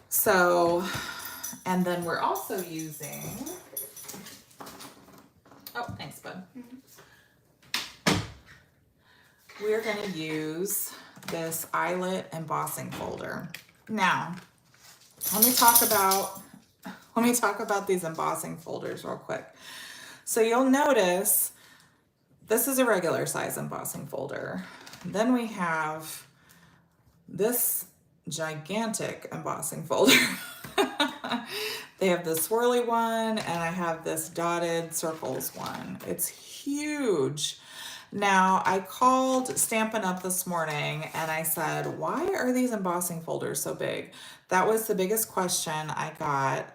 So, and then we're also using, oh, thanks, bud. We're gonna use this eyelet embossing folder. Now, let me talk about these embossing folders real quick. So you'll notice this is a regular size embossing folder. Then we have this gigantic embossing folder. They have the swirly one and I have this dotted circles one. It's huge. Now, I called Stampin Up this morning and I said, why are these embossing folders so big? That was the biggest question I got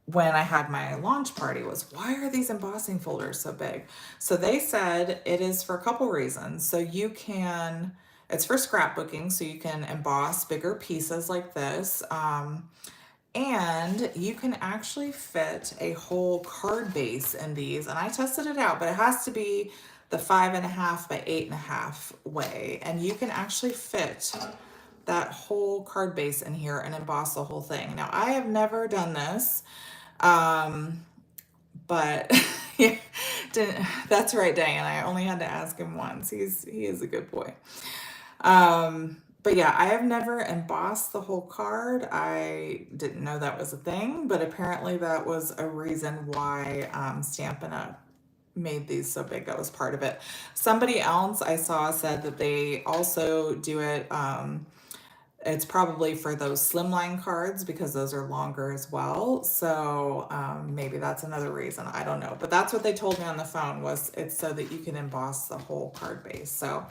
when I had my launch party was, why are these embossing folders so big? So they said it is for a couple reasons. So you can, it's for scrapbooking, so you can emboss bigger pieces like this. And you can actually fit a whole card base in these. And I tested it out, but it has to be the 5.5 by 8.5 way. And you can actually fit that whole card base in here and emboss the whole thing. Now, I have never done this, but yeah, that's right, Diane. I only had to ask him once. He is a good boy. But yeah, I have never embossed the whole card. I didn't know that was a thing, but apparently that was a reason why Stampin' Up! Made these so big. That was part of it. Somebody else I saw said that they also do it, it's probably for those slimline cards because those are longer as well. So maybe that's another reason. I don't know. But that's what they told me on the phone was it's so that you can emboss the whole card base. So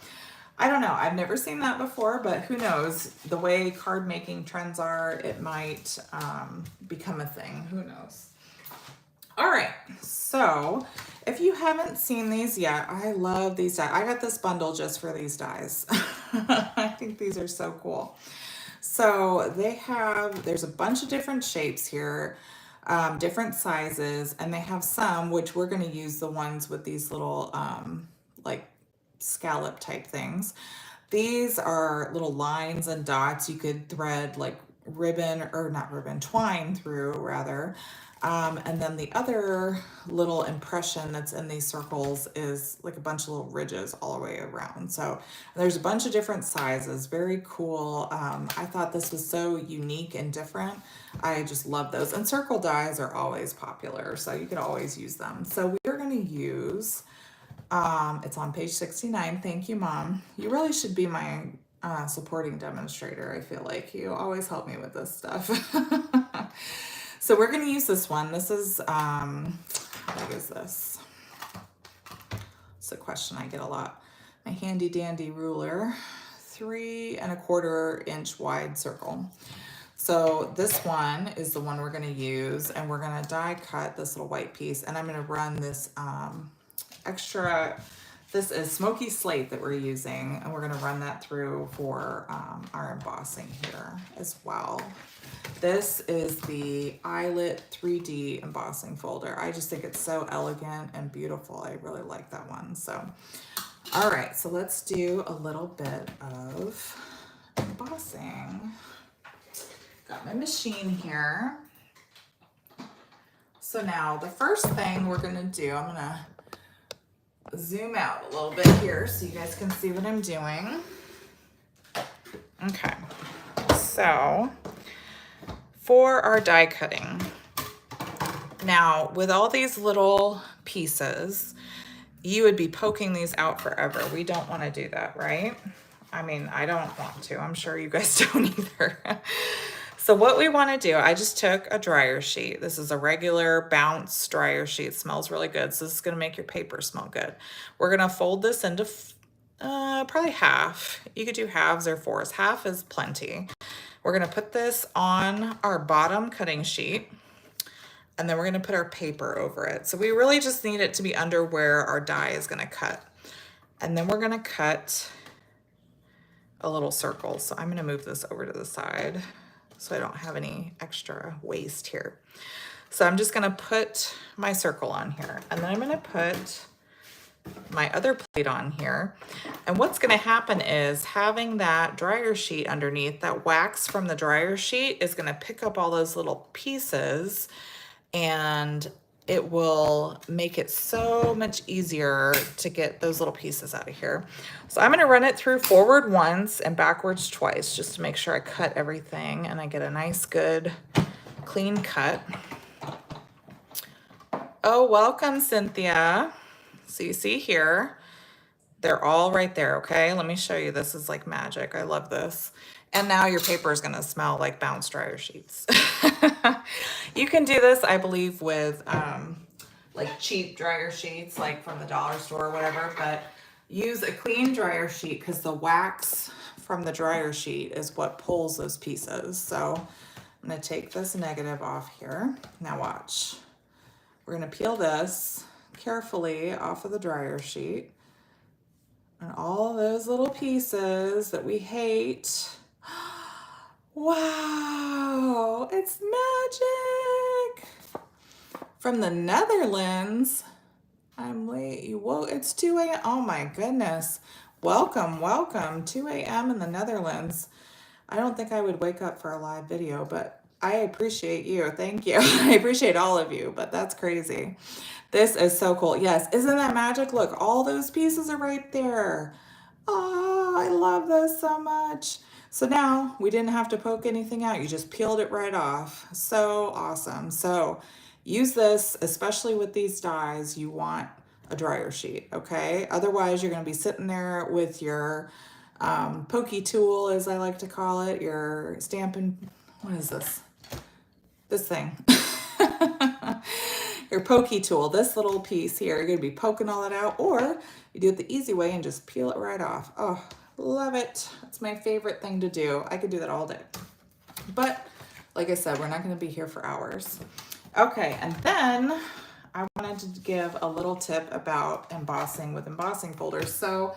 I don't know. I've never seen that before, but who knows? The way card making trends are, it might become a thing. Who knows? All right. So if you haven't seen these yet, I love these dies. I got this bundle just for these dies. I think these are so cool. So there's a bunch of different shapes here, different sizes, and they have some, which we're going to use the ones with these little like scallop type things. These are little lines and dots. You could thread like ribbon, or not ribbon, twine through rather. And then the other little impression that's in these circles is like a bunch of little ridges all the way around. So there's a bunch of different sizes, very cool. I thought this was so unique and different. I just love those. And circle dies are always popular, so you could always use them. So we're gonna use, it's on page 69. Thank you, Mom. You really should be my supporting demonstrator. I feel like you always help me with this stuff. So we're going to use this one. This is, how big is this? It's a question I get a lot. My handy dandy ruler, 3¼ inch wide circle. So this one is the one we're going to use, and we're going to die cut this little white piece, and I'm going to run this extra, this is smoky slate that we're using, and we're going to run that through for our embossing here as well. This is the Eyelet 3D embossing folder. I just think it's so elegant and beautiful. I really like that one. So, all right, so let's do a little bit of embossing. Got my machine here. So now the first thing we're gonna do, I'm gonna zoom out a little bit here so you guys can see what I'm doing. Okay, so for our die cutting, now with all these little pieces, you would be poking these out forever. We don't want to do that, right? I mean, I don't want to. I'm sure you guys don't either. So what we want to do, I just took a dryer sheet. This is a regular bounce dryer sheet. It smells really good. So this is going to make your paper smell good. We're going to fold this into probably half. You could do halves or fours. Half is plenty. We're going to put this on our bottom cutting sheet, and then we're going to put our paper over it. So we really just need it to be under where our die is going to cut. And then we're going to cut a little circle. So I'm going to move this over to the side so I don't have any extra waste here. So I'm just going to put my circle on here, and then I'm going to put my other plate on here. And what's going to happen is having that dryer sheet underneath, that wax from the dryer sheet is going to pick up all those little pieces, and it will make it so much easier to get those little pieces out of here. So I'm going to run it through forward once and backwards twice just to make sure I cut everything and I get a nice, good, clean cut. Oh, welcome, Cynthia. So you see here, they're all right there, okay? Let me show you. This is like magic. I love this. And now your paper is going to smell like bounce dryer sheets. You can do this, I believe, with like cheap dryer sheets, like from the dollar store or whatever, but use a clean dryer sheet because the wax from the dryer sheet is what pulls those pieces. So I'm going to take this negative off here. Now watch. We're going to peel this carefully off of the dryer sheet, and all those little pieces that we hate. Wow, it's magic. From the Netherlands. I'm late. Whoa, it's 2 a.m. Oh my goodness. Welcome, welcome. 2 a.m. in the Netherlands. I don't think I would wake up for a live video, but I appreciate you. Thank you. I appreciate all of you, but that's crazy. This is so cool. Yes, isn't that magic? Look, all those pieces are right there. Oh, I love this so much. So now we didn't have to poke anything out. You just peeled it right off. So awesome. So use this, especially with these dies. You want a dryer sheet, okay? Otherwise, you're going to be sitting there with your pokey tool, as I like to call it, your Stampin', what is this? This thing. Your pokey tool, this little piece here, you're going to be poking all that out, or you do it the easy way and just peel it right off. Oh, love it. It's my favorite thing to do. I could do that all day. But like I said, we're not going to be here for hours. Okay, and then I wanted to give a little tip about embossing with embossing folders. So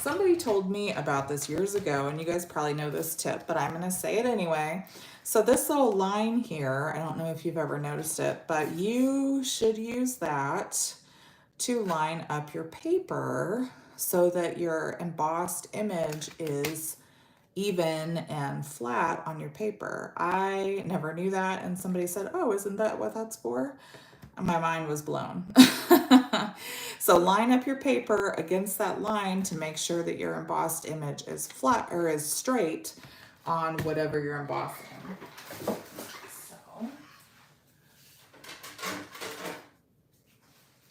somebody told me about this years ago, and you guys probably know this tip, but I'm going to say it anyway. So this little line here, I don't know if you've ever noticed it, but you should use that to line up your paper so that your embossed image is even and flat on your paper. I never knew that, and somebody said, oh, isn't that what that's for? My mind was blown. So line up your paper against that line to make sure that your embossed image is flat or is straight on whatever you're embossing. So I'm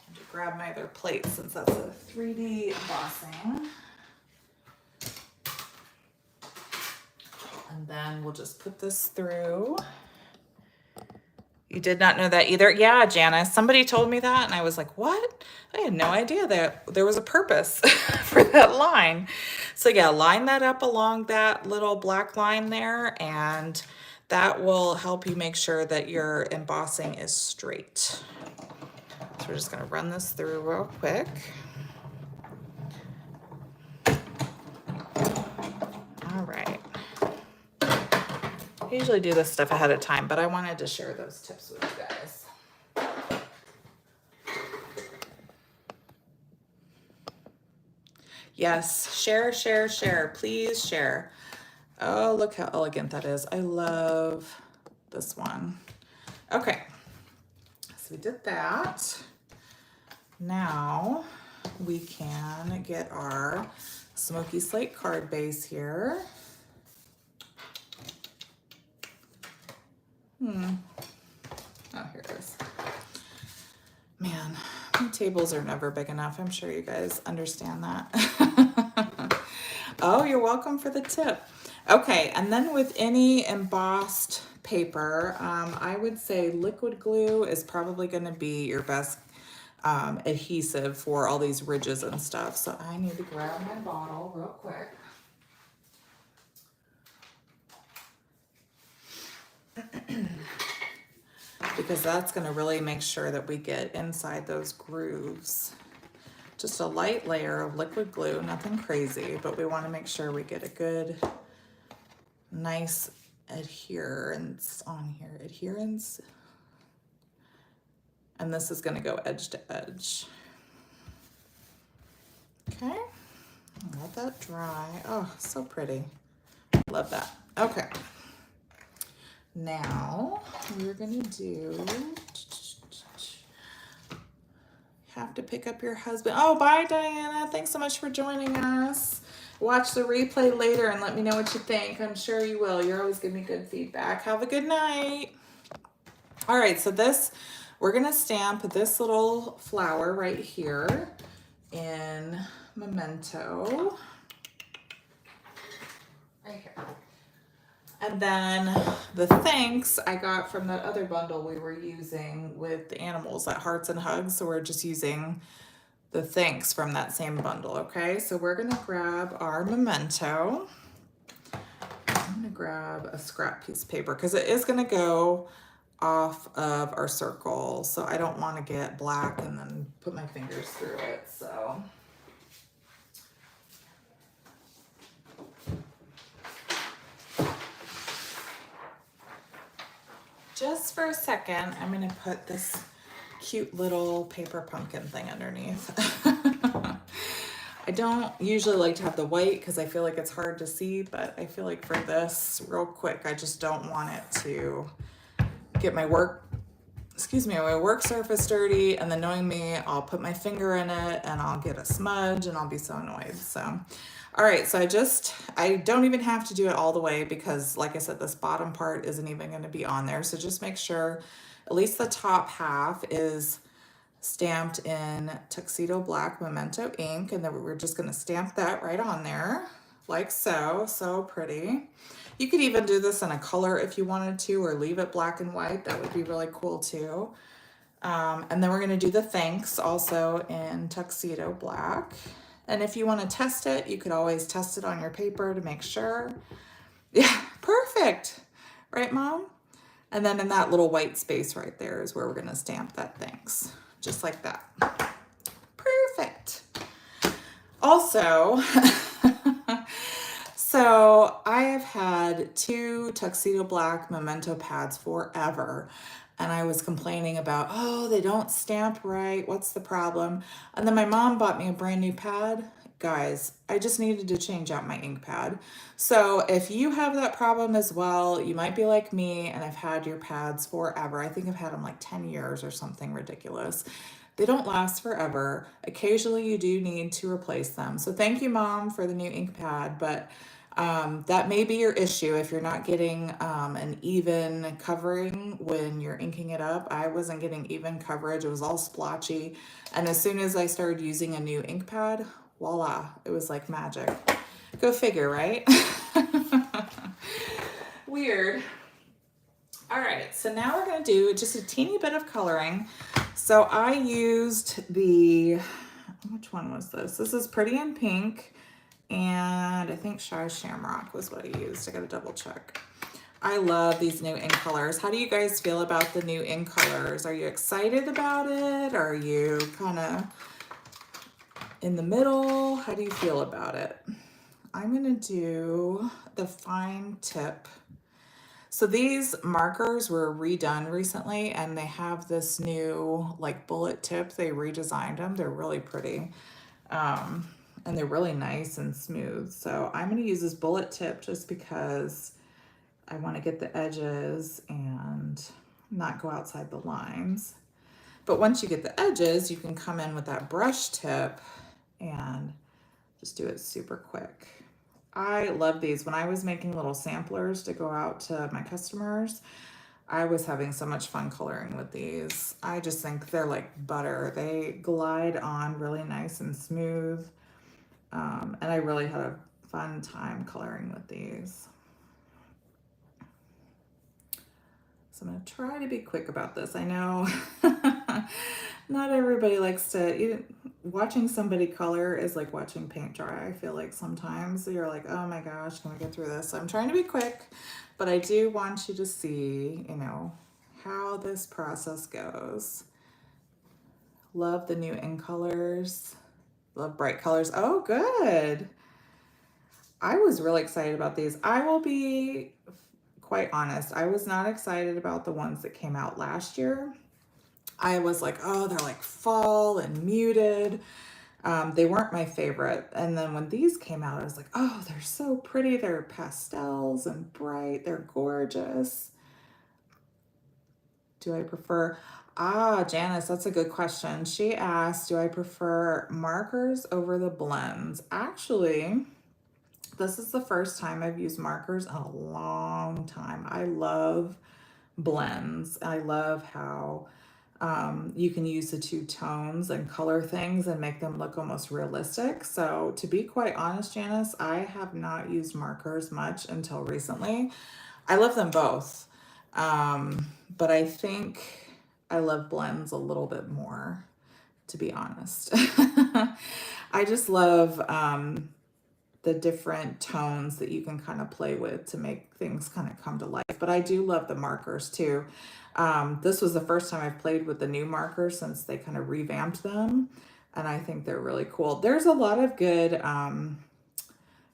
going to grab my other plate since that's a 3D embossing. And then we'll just put this through. You did not know that either? Yeah, Janice, somebody told me that and I was like, what? I had no idea that there was a purpose for that line. So yeah, line that up along that little black line there, and that will help you make sure that your embossing is straight. So we're just gonna run this through real quick. All right. I usually do this stuff ahead of time, but I wanted to share those tips with you guys. Yes, share, share, share. Please share. Oh, look how elegant that is. I love this one. Okay, so we did that. Now we can get our smoky slate card base here. Oh, here it is. Man, my tables are never big enough. I'm sure you guys understand that. Oh, you're welcome for the tip. Okay, and then with any embossed paper, I would say liquid glue is probably going to be your best adhesive for all these ridges and stuff. So I need to grab my bottle real quick. Because that's going to really make sure that we get inside those grooves. Just a light layer of liquid glue, nothing crazy, but we want to make sure we get a good, nice adherence on here. Adherence. And this is going to go edge to edge. Okay. Let that dry. Oh, so pretty. Love that. Okay. Now we're gonna do, have to pick up your husband. Oh, bye Diana. Thanks so much for joining us. Watch the replay later and let me know what you think. I'm sure you will. You're always giving me good feedback. Have a good night. All right, so this, we're gonna stamp this little flower right here in Memento. Right here. And then the thanks I got from that other bundle we were using with the animals at Hearts and Hugs. So we're just using the thanks from that same bundle, okay? So we're gonna grab our Memento. I'm gonna grab a scrap piece of paper because it is gonna go off of our circle. So I don't wanna get black and then put my fingers through it, so. Just for a second, I'm gonna put this cute little paper pumpkin thing underneath. I don't usually like to have the white because I feel like it's hard to see, but I feel like for this, real quick, I just don't want it to get my work, my work surface dirty, and then knowing me, I'll put my finger in it and I'll get a smudge and I'll be so annoyed, so. All right, so I don't even have to do it all the way because like I said, this bottom part isn't even gonna be on there. So just make sure at least the top half is stamped in Tuxedo Black Memento ink, and then we're just gonna stamp that right on there like so. So pretty. You could even do this in a color if you wanted to, or leave it black and white. That would be really cool too. And then we're gonna do the thanks also in Tuxedo Black. And if you want to test it, you could always test it on your paper to make sure. Yeah, perfect. Right, Mom? And then in that little white space right there is where we're going to stamp that thanks. Just like that. Perfect. Also, so I have had 2 Tuxedo Black Memento pads forever. And I was complaining about, oh, they don't stamp right. What's the problem? And then my mom bought me a brand new pad guys, I just needed to change out my ink pad. So if you have that problem as well, you might be like me and I've had your pads forever. I think I've had them like 10 years or something ridiculous. They don't last forever. Occasionally you do need to replace them. So thank you, Mom, for the new ink pad, but that may be your issue if you're not getting an even covering when you're inking it up. I wasn't getting even coverage. It was all splotchy. And as soon as I started using a new ink pad, voila, it was like magic. Go figure, right? Weird. All right, so now we're gonna do just a teeny bit of coloring. So I used which one was this? This is Pretty in Pink. And I think Shy Shamrock was what I used. I gotta double check. I love these new ink colors. How do you guys feel about the new ink colors? Are you excited about it? Are you kind of in the middle? How do you feel about it? I'm gonna do the fine tip. So these markers were redone recently and they have this new like bullet tip. They redesigned them. They're really pretty. And they're really nice and smooth. So I'm gonna use this bullet tip just because I wanna get the edges and not go outside the lines. But once you get the edges, you can come in with that brush tip and just do it super quick. I love these. When I was making little samplers to go out to my customers, I was having so much fun coloring with these. I just think they're like butter. They glide on really nice and smooth. And I really had a fun time coloring with these. So I'm gonna try to be quick about this. I know not everybody likes to, watching somebody color is like watching paint dry. I feel like sometimes you're like, oh my gosh, can we get through this? So I'm trying to be quick, but I do want you to see, how this process goes. Love the new ink colors. Love bright colors. Oh, good. I was really excited about these. I will be quite honest. I was not excited about the ones that came out last year. I was like, oh, they're like fall and muted. They weren't my favorite. And then when these came out, I was like, oh, they're so pretty. They're pastels and bright. They're gorgeous. Do I prefer... Janice, that's a good question. She asked, do I prefer markers over the blends? Actually, this is the first time I've used markers in a long time. I love blends. I love how you can use the two tones and color things and make them look almost realistic. So to be quite honest, Janice, I have not used markers much until recently. I love them both. But I think I love blends a little bit more, to be honest. I just love the different tones that you can kind of play with to make things kind of come to life. But I do love the markers too. This was the first time I've played with the new markers since they kind of revamped them. And I think they're really cool. There's a lot of good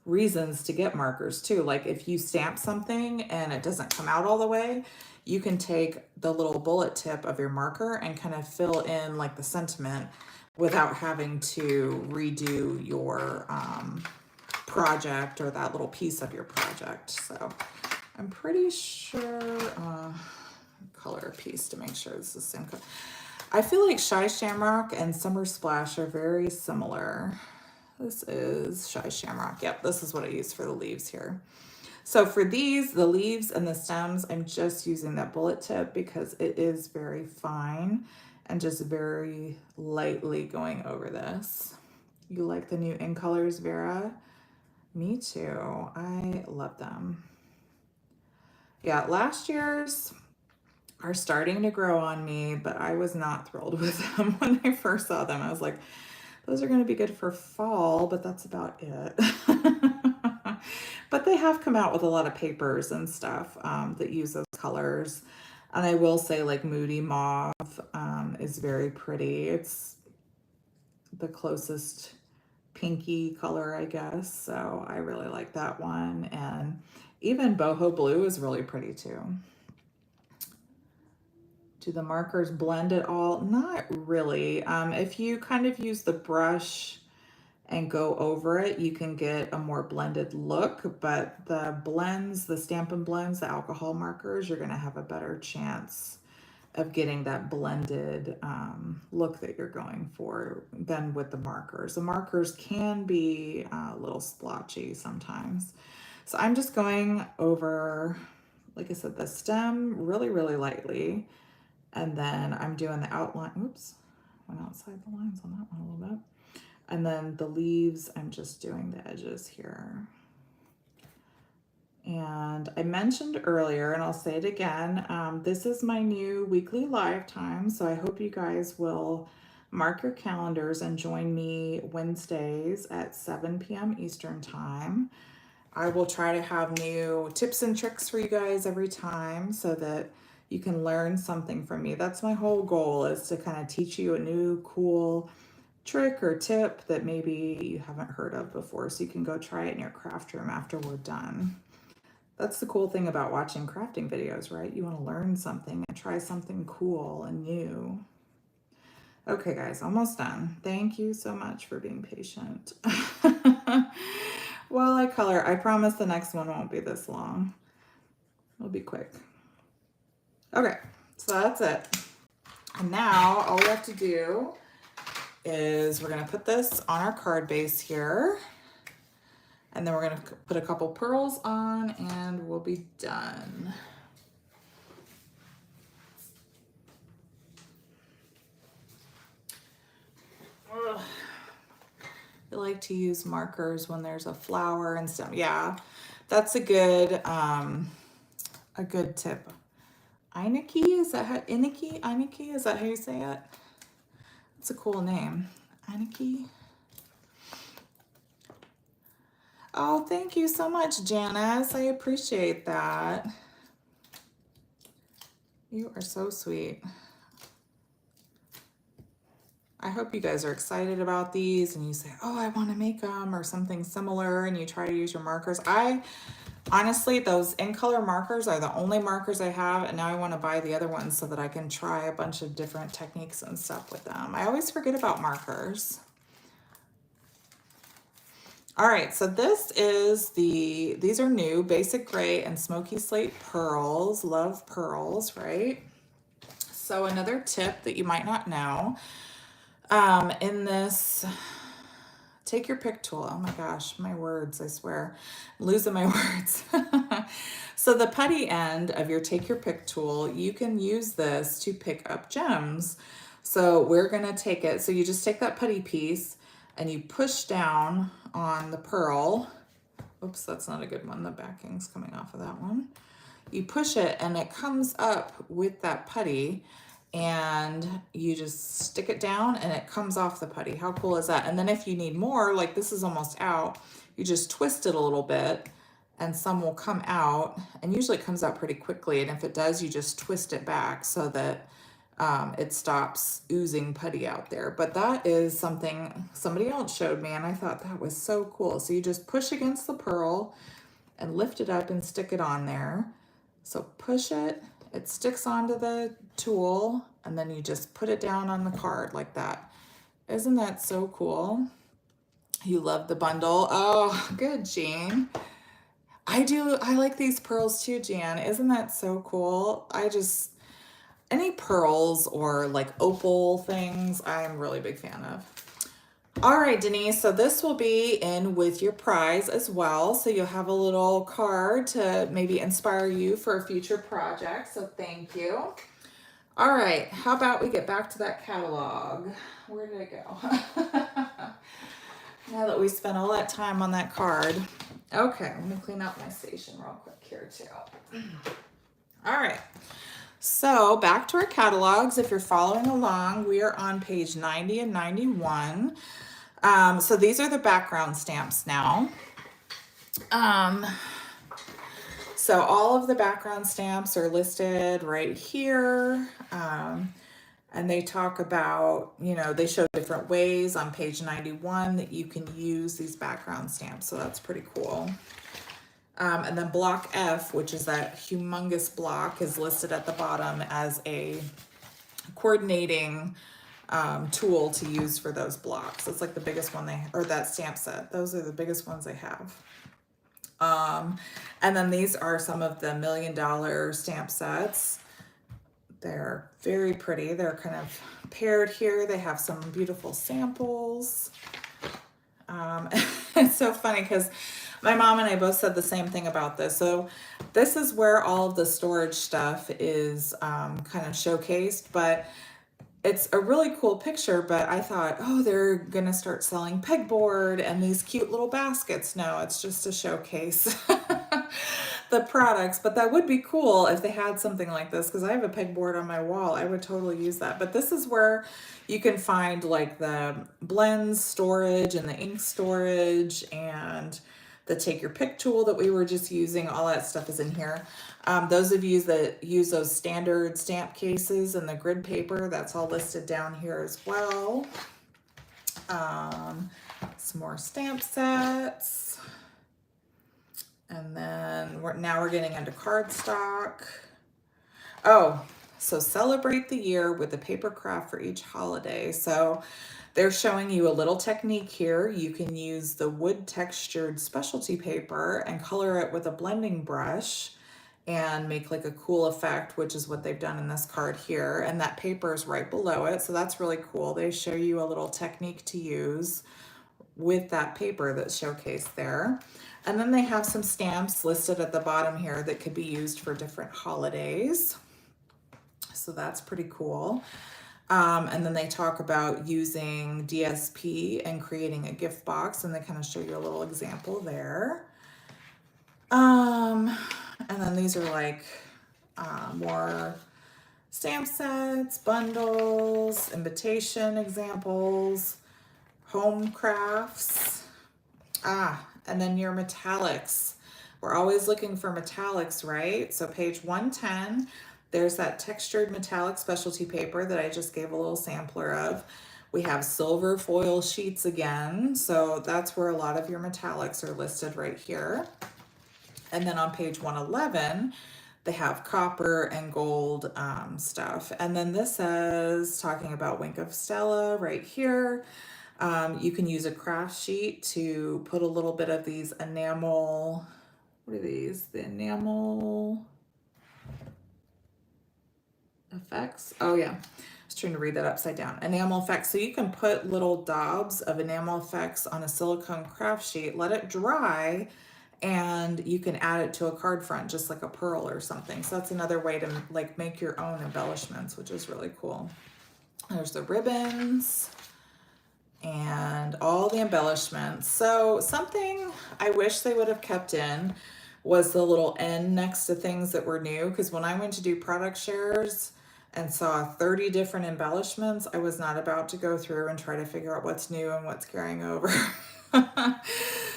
reasons to get markers too. Like if you stamp something and it doesn't come out all the way, you can take the little bullet tip of your marker and kind of fill in like the sentiment without having to redo your project or that little piece of your project. So I'm pretty sure, color a piece to make sure it's the same color. I feel like Shy Shamrock and Summer Splash are very similar. This is Shy Shamrock. Yep, this is what I use for the leaves here. So for these, the leaves and the stems, I'm just using that bullet tip because it is very fine and just very lightly going over this. You like the new ink colors, Vera? Me too. I love them. Yeah, last year's are starting to grow on me, but I was not thrilled with them when I first saw them. I was like, those are going to be good for fall, but that's about it. But they have come out with a lot of papers and stuff that use those colors. And I will say like Moody Mauve is very pretty. It's the closest pinky color, I guess. So I really like that one. And even Boho Blue is really pretty too. Do the markers blend at all? Not really. If you kind of use the brush and go over it, you can get a more blended look, but the blends, the Stampin' Blends, the alcohol markers, you're gonna have a better chance of getting that blended look that you're going for than with the markers. The markers can be a little splotchy sometimes. So I'm just going over, like I said, the stem really, really lightly. And then I'm doing the outline. Oops, went outside the lines on that one a little bit. And then the leaves, I'm just doing the edges here. And I mentioned earlier, and I'll say it again, this is my new weekly live time. So I hope you guys will mark your calendars and join me Wednesdays at 7 p.m. Eastern time. I will try to have new tips and tricks for you guys every time so that you can learn something from me. That's my whole goal, is to kind of teach you a new cool trick or tip that maybe you haven't heard of before, so you can go try it in your craft room after we're done. That's the cool thing about watching crafting videos, right? You want to learn something and try something cool and new. Okay, guys, almost done. Thank you so much for being patient. While I color, I promise the next one won't be this long. It'll be quick. Okay, so that's it. And now all we have to do is we're gonna put this on our card base here. And then we're gonna put a couple pearls on and we'll be done. Ugh. I like to use markers when there's a flower and stuff. Yeah, that's a good tip. Eineke, is that how, Eineke, is that how you say it? It's a cool name. Eineke. Oh, thank you so much, Janice. I appreciate that. You are so sweet. I hope you guys are excited about these and you say, oh, I want to make them or something similar, and you try to use your markers. Honestly, those in color markers are the only markers I have, and now I want to buy the other ones so that I can try a bunch of different techniques and stuff with them. I always forget about markers. All right, so these are new, Basic Gray and Smoky Slate Pearls. Love pearls, right? So another tip that you might not know, in this, take your pick tool. Oh my gosh, my words, I swear. I'm losing my words. So the putty end of your take your pick tool, you can use this to pick up gems. So we're gonna take it, so you just take that putty piece and you push down on the pearl. Oops, that's not a good one. The backing's coming off of that one. You push it and it comes up with that putty, and you just stick it down and it comes off the putty. How cool is that? And then if you need more, like this is almost out, you just twist it a little bit and some will come out, and usually it comes out pretty quickly. And if it does, you just twist it back so that it stops oozing putty out there. But that is something somebody else showed me and I thought that was so cool. So you just push against the pearl and lift it up and stick it on there. So push it, it sticks onto the tool, and then you just put it down on the card like that. Isn't that so cool? You love the bundle. Oh, good, Jean. I like these pearls too, Jan. Isn't that so cool? Any pearls or like opal things, I'm a really big fan of. All right, Denise, so this will be in with your prize as well. So you'll have a little card to maybe inspire you for a future project. So thank you. All right, how about we get back to that catalog? Where did it go? Now that we spent all that time on that card. Okay, let me clean out my station real quick here too. All right. So back to our catalogs. If you're following along, we are on page 90 and 91. So these are the background stamps now. So all of the background stamps are listed right here. And they talk about, they show different ways on page 91 that you can use these background stamps. So that's pretty cool. And then block F, which is that humongous block, is listed at the bottom as a coordinating tool to use for those blocks. It's like the biggest one or that stamp set. Those are the biggest ones they have. And then these are some of the $1 million stamp sets. They're very pretty. They're kind of paired here. They have some beautiful samples. It's so funny because my mom and I both said the same thing about this. So this is where all of the storage stuff is kind of showcased, but it's a really cool picture. But I thought, oh, they're gonna start selling pegboard and these cute little baskets. No, it's just to showcase the products. But that would be cool if they had something like this, because I have a pegboard on my wall. I would totally use that. But this is where you can find like the blends storage and the ink storage and the take your pick tool that we were just using. All that stuff is in here. Those of you that use those standard stamp cases and the grid paper, that's all listed down here as well. Some more stamp sets. And then now we're getting into cardstock. Oh, so celebrate the year with a paper craft for each holiday. So they're showing you a little technique here. You can use the wood textured specialty paper and color it with a blending brush and make like a cool effect, which is what they've done in this card here. And that paper is right below it. So that's really cool. They show you a little technique to use with that paper that's showcased there. And then they have some stamps listed at the bottom here that could be used for different holidays. So that's pretty cool. And then they talk about using DSP and creating a gift box, and they kind of show you a little example there. And then these are like more stamp sets, bundles, invitation examples, home crafts. And then your metallics. We're always looking for metallics, right? So page 110, there's that textured metallic specialty paper that I just gave a little sampler of. We have silver foil sheets again. So that's where a lot of your metallics are listed right here. And then on page 111, they have copper and gold stuff. And then this says, talking about Wink of Stella right here. You can use a craft sheet to put a little bit of these enamel, what are these? The enamel effects. Oh yeah, I was trying to read that upside down. Enamel effects. So you can put little daubs of enamel effects on a silicone craft sheet, let it dry, and you can add it to a card front, just like a pearl or something. So that's another way to like make your own embellishments, which is really cool. There's the ribbons and all the embellishments. So something I wish they would have kept in was the little N next to things that were new, because when I went to do product shares and saw 30 different embellishments, I was not about to go through and try to figure out what's new and what's carrying over.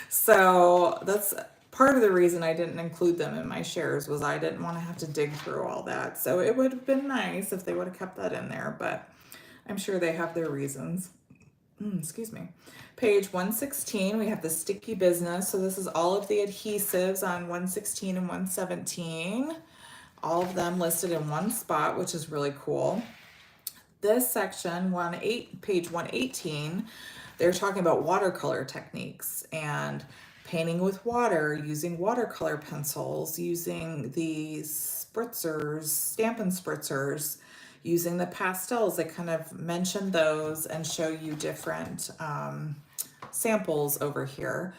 So that's part of the reason I didn't include them in my shares, was I didn't want to have to dig through all that. So it would have been nice if they would have kept that in there, but I'm sure they have their reasons. Excuse me. Page 116, we have the sticky business. So this is all of the adhesives on 116 and 117. All of them listed in one spot, which is really cool. This section, page 118, they're talking about watercolor techniques and painting with water, using watercolor pencils, using these spritzers, Stampin' spritzers, using the pastels. They kind of mention those and show you different samples over here.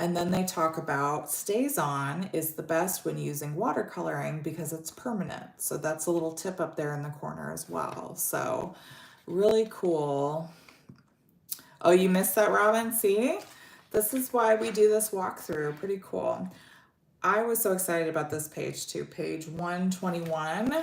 And then they talk about stays on is the best when using watercoloring because it's permanent. So that's a little tip up there in the corner as well. So really cool. Oh, you missed that, Robin? See? This is why we do this walkthrough. Pretty cool. I was so excited about this page too. Page 121,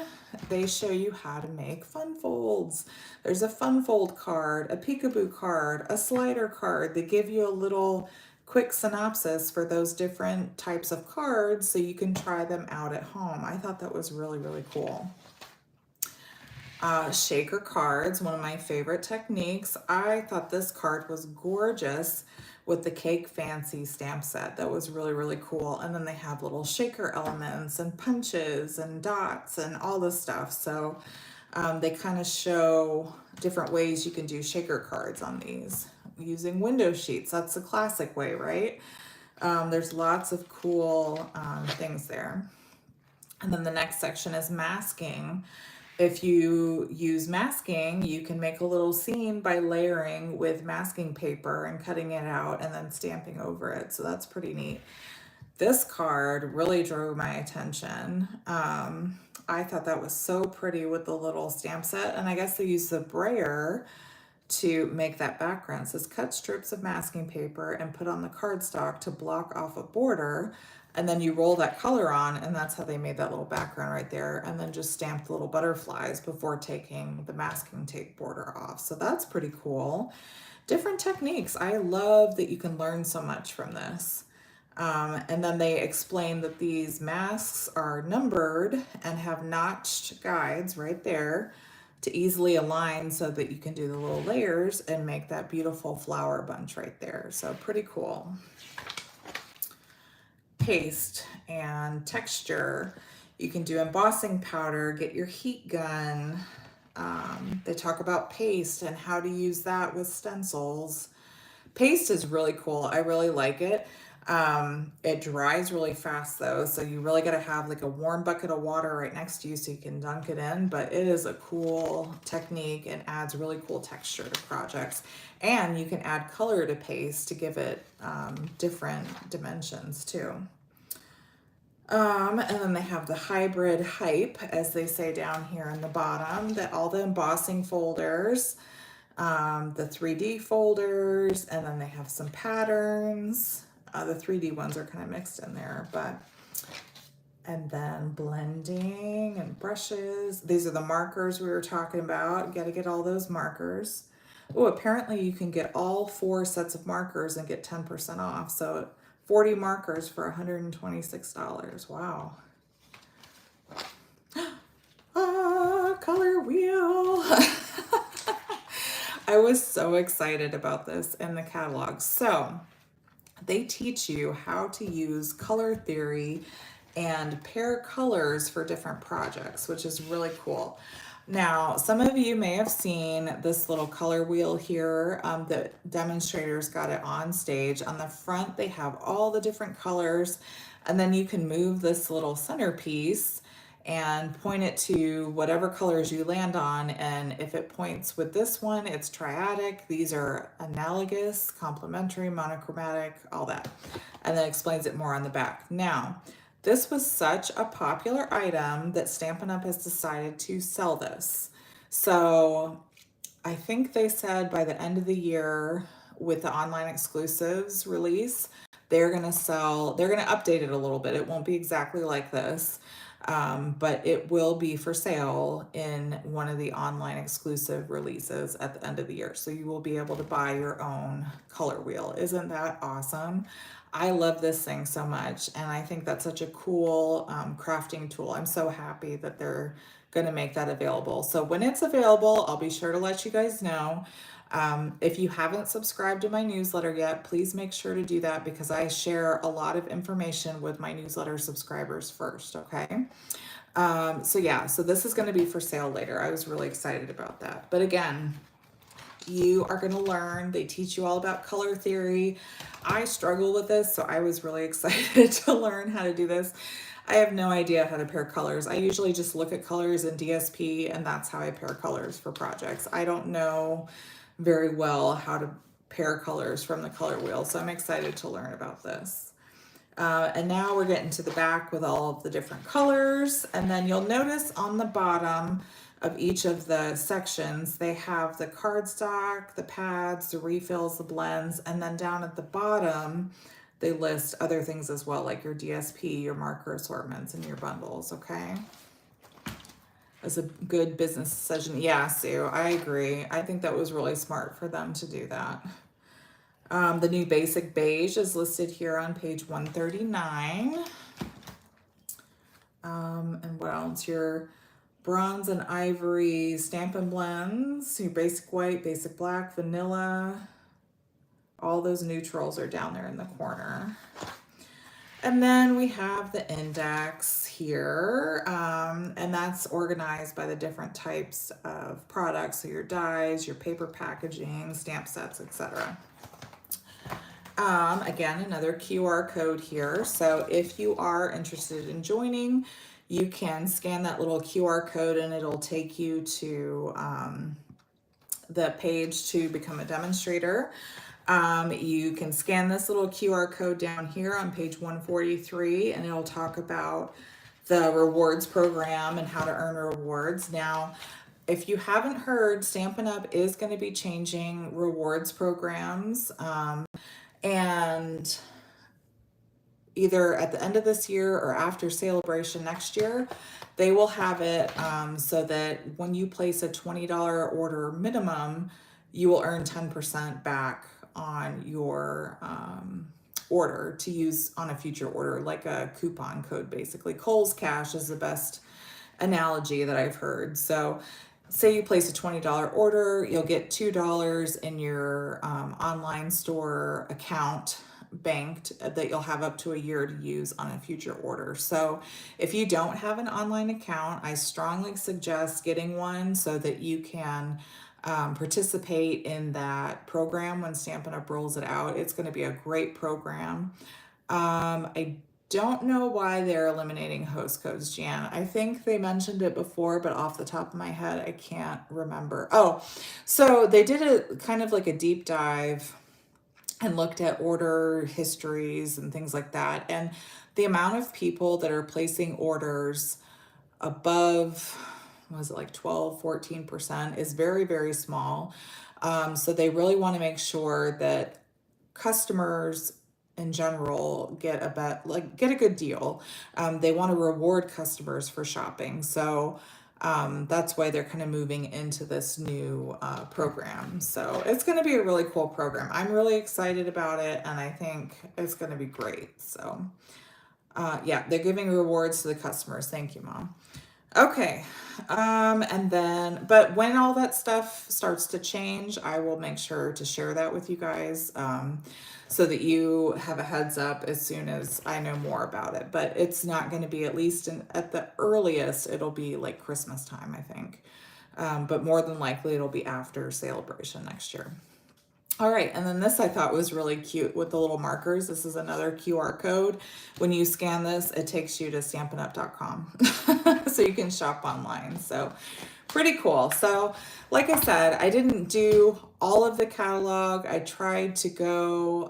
they show you how to make fun folds. There's a fun fold card, a peekaboo card, a slider card. They give you a little quick synopsis for those different types of cards so you can try them out at home. I thought that was really, really cool. Shaker cards, one of my favorite techniques. I thought this card was gorgeous with the Cake Fancy stamp set. That was really, really cool. And then they have little shaker elements and punches and dots and all this stuff. So They kind of show different ways you can do shaker cards on these using window sheets. That's the classic way, right? There's lots of cool things there. And then the next section is masking. If you use masking, you can make a little scene by layering with masking paper and cutting it out and then stamping over it. So that's pretty neat. This card really drew my attention. I thought that was so pretty with the little stamp set, and I guess they used the brayer to make that background. It says cut strips of masking paper and put on the cardstock to block off a border, and then you roll that color on, and that's how they made that little background right there, and then just stamped little butterflies before taking the masking tape border off. So that's pretty cool. Different techniques. I love that you can learn so much from this. And then they explain that these masks are numbered and have notched guides right there to easily align so that you can do the little layers and make that beautiful flower bunch right there. So pretty cool. Paste and texture. You can do embossing powder, get your heat gun. They talk about paste and how to use that with stencils. Paste is really cool. I really like it. It dries really fast though, so you really got to have like a warm bucket of water right next to you so you can dunk it in, but it is a cool technique and adds really cool texture to projects. And you can add color to paste to give it different dimensions too. And then they have the hybrid hype, as they say down here in the bottom, that all the embossing folders, the 3D folders, and then they have some patterns. The 3D ones are kind of mixed in there, and then blending and brushes. These are the markers we were talking about. You got to get all those markers. Oh, apparently you can get all 4 sets of markers and get 10% off. So 40 markers for $126. Wow. Color wheel. I was so excited about this in the catalog. So they teach you how to use color theory and pair colors for different projects, which is really cool. Now, some of you may have seen this little color wheel here. The demonstrators got it on stage. On the front, they have all the different colors, and then you can move this little centerpiece and point it to whatever colors you land on. And if it points with this one, it's triadic. These are analogous, complementary, monochromatic, all that. And then explains it more on the back. Now, this was such a popular item that Stampin' Up! Has decided to sell this. So I think they said by the end of the year with the online exclusives release, they're going to update it a little bit. It won't be exactly like this. But it will be for sale in one of the online exclusive releases at the end of the year. So you will be able to buy your own color wheel. Isn't that awesome? I love this thing so much, and I think that's such a cool crafting tool. I'm so happy that they're going to make that available. So when it's available, I'll be sure to let you guys know. If you haven't subscribed to my newsletter yet, please make sure to do that because I share a lot of information with my newsletter subscribers first, okay? So this is going to be for sale later. I was really excited about that. But again, you are going to learn. They teach you all about color theory. I struggle with this, so I was really excited to learn how to do this. I have no idea how to pair colors. I usually just look at colors in DSP, and that's how I pair colors for projects. I don't know very well how to pair colors from the color wheel, so I'm excited to learn about this. And now we're getting to the back with all of the different colors, and then you'll notice on the bottom of each of the sections, they have the cardstock, the pads, the refills, the blends, and then down at the bottom, they list other things as well, like your DSP, your marker assortments, and your bundles, okay? As a good business decision. Yeah, Sue, I agree. I think that was really smart for them to do that. The new basic beige is listed here on page 139. And what else? Your bronze and ivory Stampin' blends, your basic white, basic black, vanilla. All those neutrals are down there in the corner. And then we have the index here, and that's organized by the different types of products. So your dies, your paper packaging, stamp sets, etc. Again, another QR code here. So if you are interested in joining, you can scan that little QR code and it'll take you to the page to become a demonstrator. You can scan this little QR code down here on page 143 and it'll talk about the rewards program and how to earn rewards. Now, if you haven't heard, Stampin' Up! Is going to be changing rewards programs. And either at the end of this year or after celebration next year, they will have it so that when you place a $20 order minimum, you will earn 10% back on your order to use on a future order, like a coupon code basically. Kohl's Cash is the best analogy that I've heard. So say you place a $20 order, you'll get $2 in your online store account banked that you'll have up to a year to use on a future order. So if you don't have an online account, I strongly suggest getting one so that you can participate in that program when Stampin' Up! Rolls it out. It's going to be a great program. I don't know why they're eliminating host codes, Jan. I think they mentioned it before, but off the top of my head, I can't remember. Oh, so they did a kind of like a deep dive and looked at order histories and things like that. And the amount of people that are placing orders above, was it like 12, 14% is very, very small. So they really want to make sure that customers in general get a good deal. They want to reward customers for shopping. So that's why they're kind of moving into this new program. So it's going to be a really cool program. I'm really excited about it, and I think it's going to be great. So yeah, they're giving rewards to the customers. Thank you, Mom. Okay, and then, but when all that stuff starts to change, I will make sure to share that with you guys, so that you have a heads up as soon as I know more about it. But it's not going to be, at least at the earliest, it'll be like Christmas time, I think. But more than likely, it'll be after celebration next year. All right, and then this I thought was really cute with the little markers. This is another QR code. When you scan this, it takes you to stampinup.com so you can shop online. So pretty cool. So like I said, I didn't do all of the catalog. I tried to go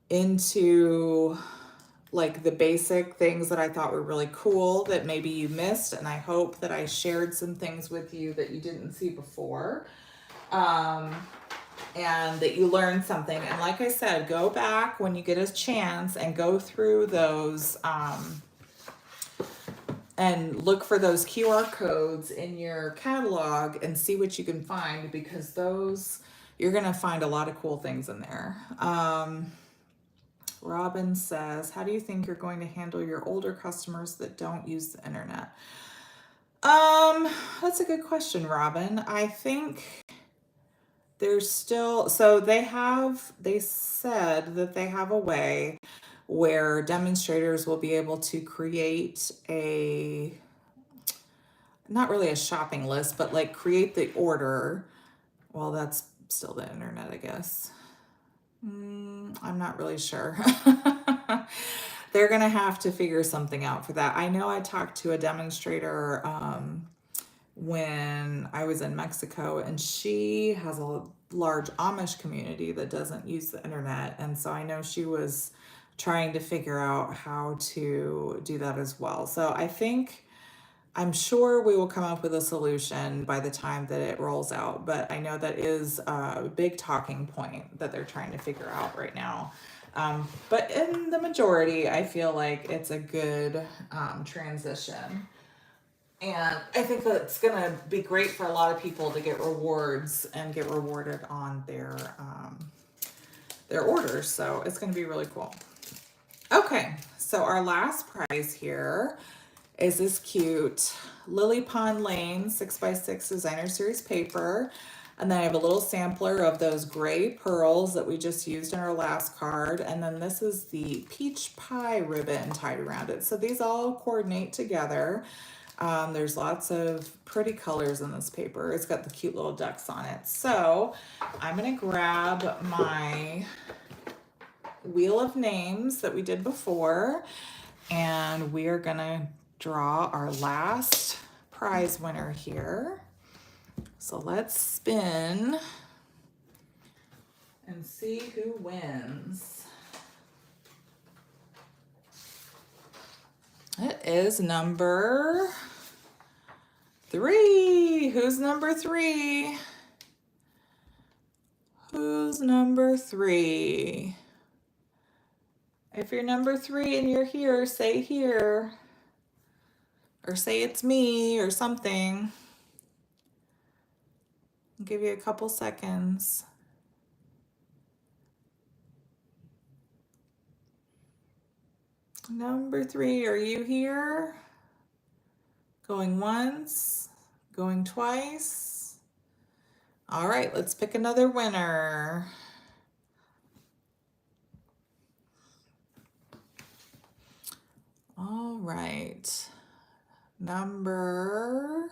into like the basic things that I thought were really cool that maybe you missed, and I hope that I shared some things with you that you didn't see before. And that you learned something. And like I said, go back when you get a chance and go through those and look for those QR codes in your catalog and see what you can find, because those, you're going to find a lot of cool things in there. Robin says, how do you think you're going to handle your older customers that don't use the internet? That's a good question, Robin. I think there's still, so they said that they have a way where demonstrators will be able to create not really a shopping list, but like create the order. Well, that's still the internet, I guess. I'm not really sure. They're going to have to figure something out for that. I know I talked to a demonstrator when I was in Mexico, and she has a large Amish community that doesn't use the internet. And so I know she was trying to figure out how to do that as well. So I'm sure we will come up with a solution by the time that it rolls out, but I know that is a big talking point that they're trying to figure out right now. But in the majority, I feel like it's a good transition. And I think that it's going to be great for a lot of people to get rewards and get rewarded on their orders. So it's going to be really cool. Okay, so our last prize here is this cute Lily Pond Lane 6x6 Designer Series paper. And then I have a little sampler of those gray pearls that we just used in our last card. And then this is the peach pie ribbon tied around it. So these all coordinate together. There's lots of pretty colors in this paper. It's got the cute little ducks on it. So I'm gonna grab my wheel of names that we did before, and we are gonna draw our last prize winner here. So let's spin and see who wins. It is number 3. Who's number 3? Who's number 3? If you're number 3 and you're here, say here. Or say it's me or something. I'll give you a couple seconds. Number 3, are you here? Going once, going twice. All right, let's pick another winner. All right, number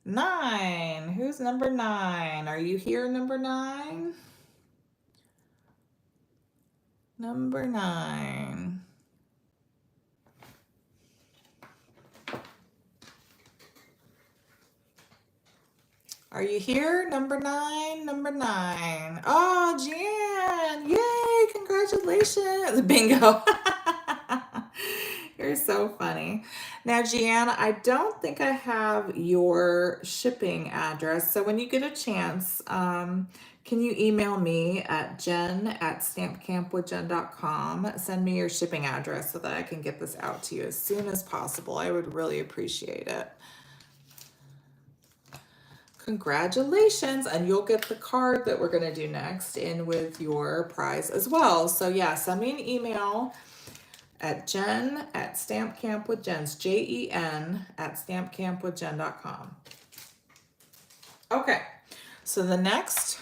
9. Who's number 9? Are you here, number 9? Number 9. Are you here? Number 9, number 9. Oh, Jan, yay, congratulations. Bingo. You're so funny. Now, Jan, I don't think I have your shipping address. So when you get a chance, can you email me at jen@stampcampwithjen.com? Send me your shipping address so that I can get this out to you as soon as possible. I would really appreciate it. Congratulations, and you'll get the card that we're gonna do next in with your prize as well. So yeah, send me an email at jen@stampcampwithjens, JEN@stampcampwithjen.com. Okay, so the next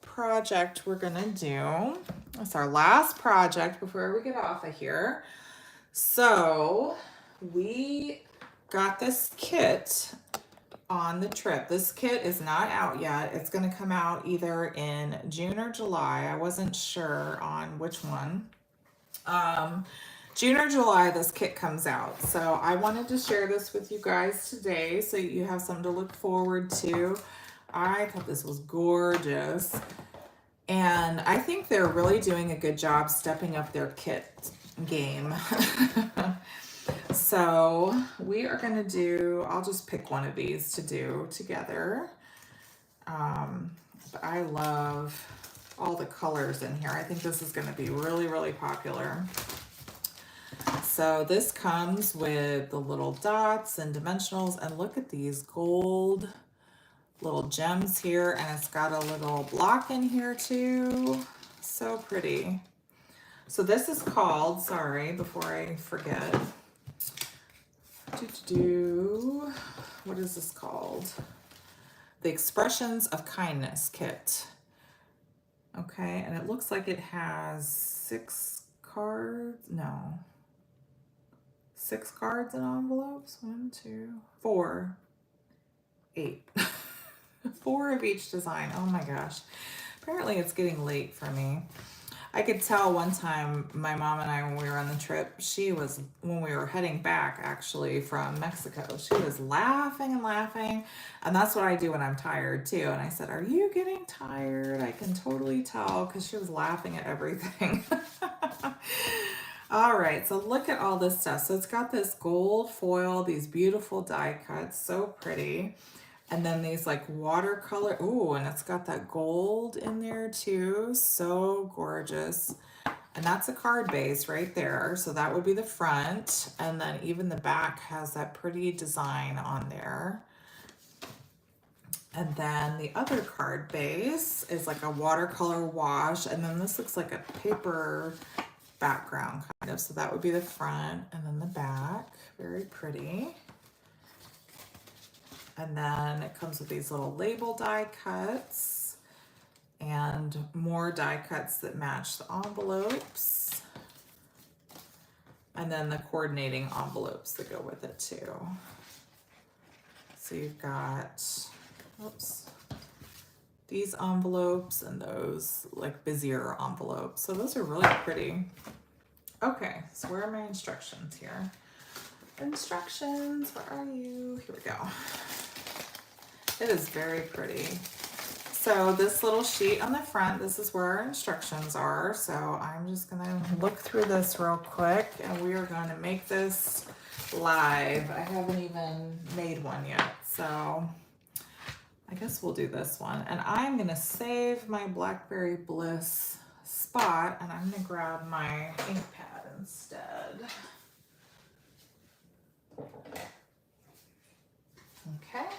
project we're gonna do, it's our last project before we get off of here. So we got this kit on the trip. This kit is not out yet. It's going to come out either in June or July. I wasn't sure on which one. June or July, this kit comes out. So I wanted to share this with you guys today so you have something to look forward to. I thought this was gorgeous. And I think they're really doing a good job stepping up their kit game. So we are going to do, I'll just pick one of these to do together. But I love all the colors in here. I think this is going to be really, really popular. So this comes with the little dots and dimensionals, and look at these gold little gems here, and it's got a little block in here too. So pretty. So this is called, sorry, before I forget, what is this called? The Expressions of Kindness kit. Okay, and it looks like it has 6 cards, no. 6 cards in envelopes, 1, 2, 4, 8. 4 of each design, oh my gosh. Apparently it's getting late for me. I could tell one time my mom and I, when we were on the trip, when we were heading back actually from Mexico, she was laughing and laughing. And that's what I do when I'm tired too. And I said, are you getting tired? I can totally tell, because she was laughing at everything. All right, so look at all this stuff. So it's got this gold foil, these beautiful die cuts, so pretty. And then these like watercolor, ooh, and it's got that gold in there too. So gorgeous. And that's a card base right there. So that would be the front. And then even the back has that pretty design on there. And then the other card base is like a watercolor wash. And then this looks like a paper background kind of. So that would be the front, and then the back. Very pretty. And then it comes with these little label die cuts and more die cuts that match the envelopes. And then the coordinating envelopes that go with it too. So you've got, oops, these envelopes and those like busier envelopes. So those are really pretty. Okay, so where are my instructions here? Instructions, where are you? Here we go. It is very pretty. So this little sheet on the front, this is where our instructions are. So I'm just gonna look through this real quick and we are going to make this live. I haven't even made one yet, so I guess we'll do this one. And I'm gonna save my Blackberry Bliss spot and I'm gonna grab my ink pad instead. Okay.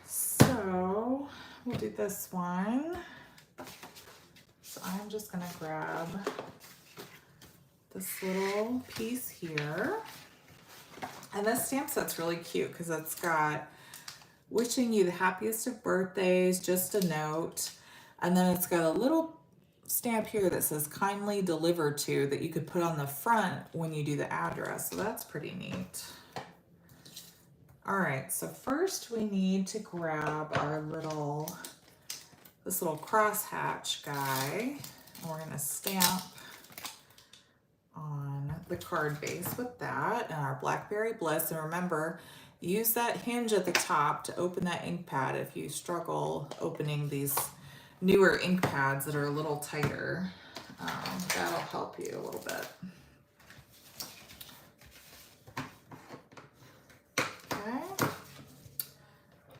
So we'll do this one. So I'm just gonna grab this little piece here. And this stamp set's really cute because it's got wishing you the happiest of birthdays, just a note. And then it's got a little stamp here that says kindly delivered to that you could put on the front when you do the address. So that's pretty neat. All right, so first we need to grab our this little crosshatch guy, and we're gonna stamp on the card base with that and our Blackberry Bliss. And remember, use that hinge at the top to open that ink pad if you struggle opening these newer ink pads that are a little tighter. That'll help you a little bit. Okay.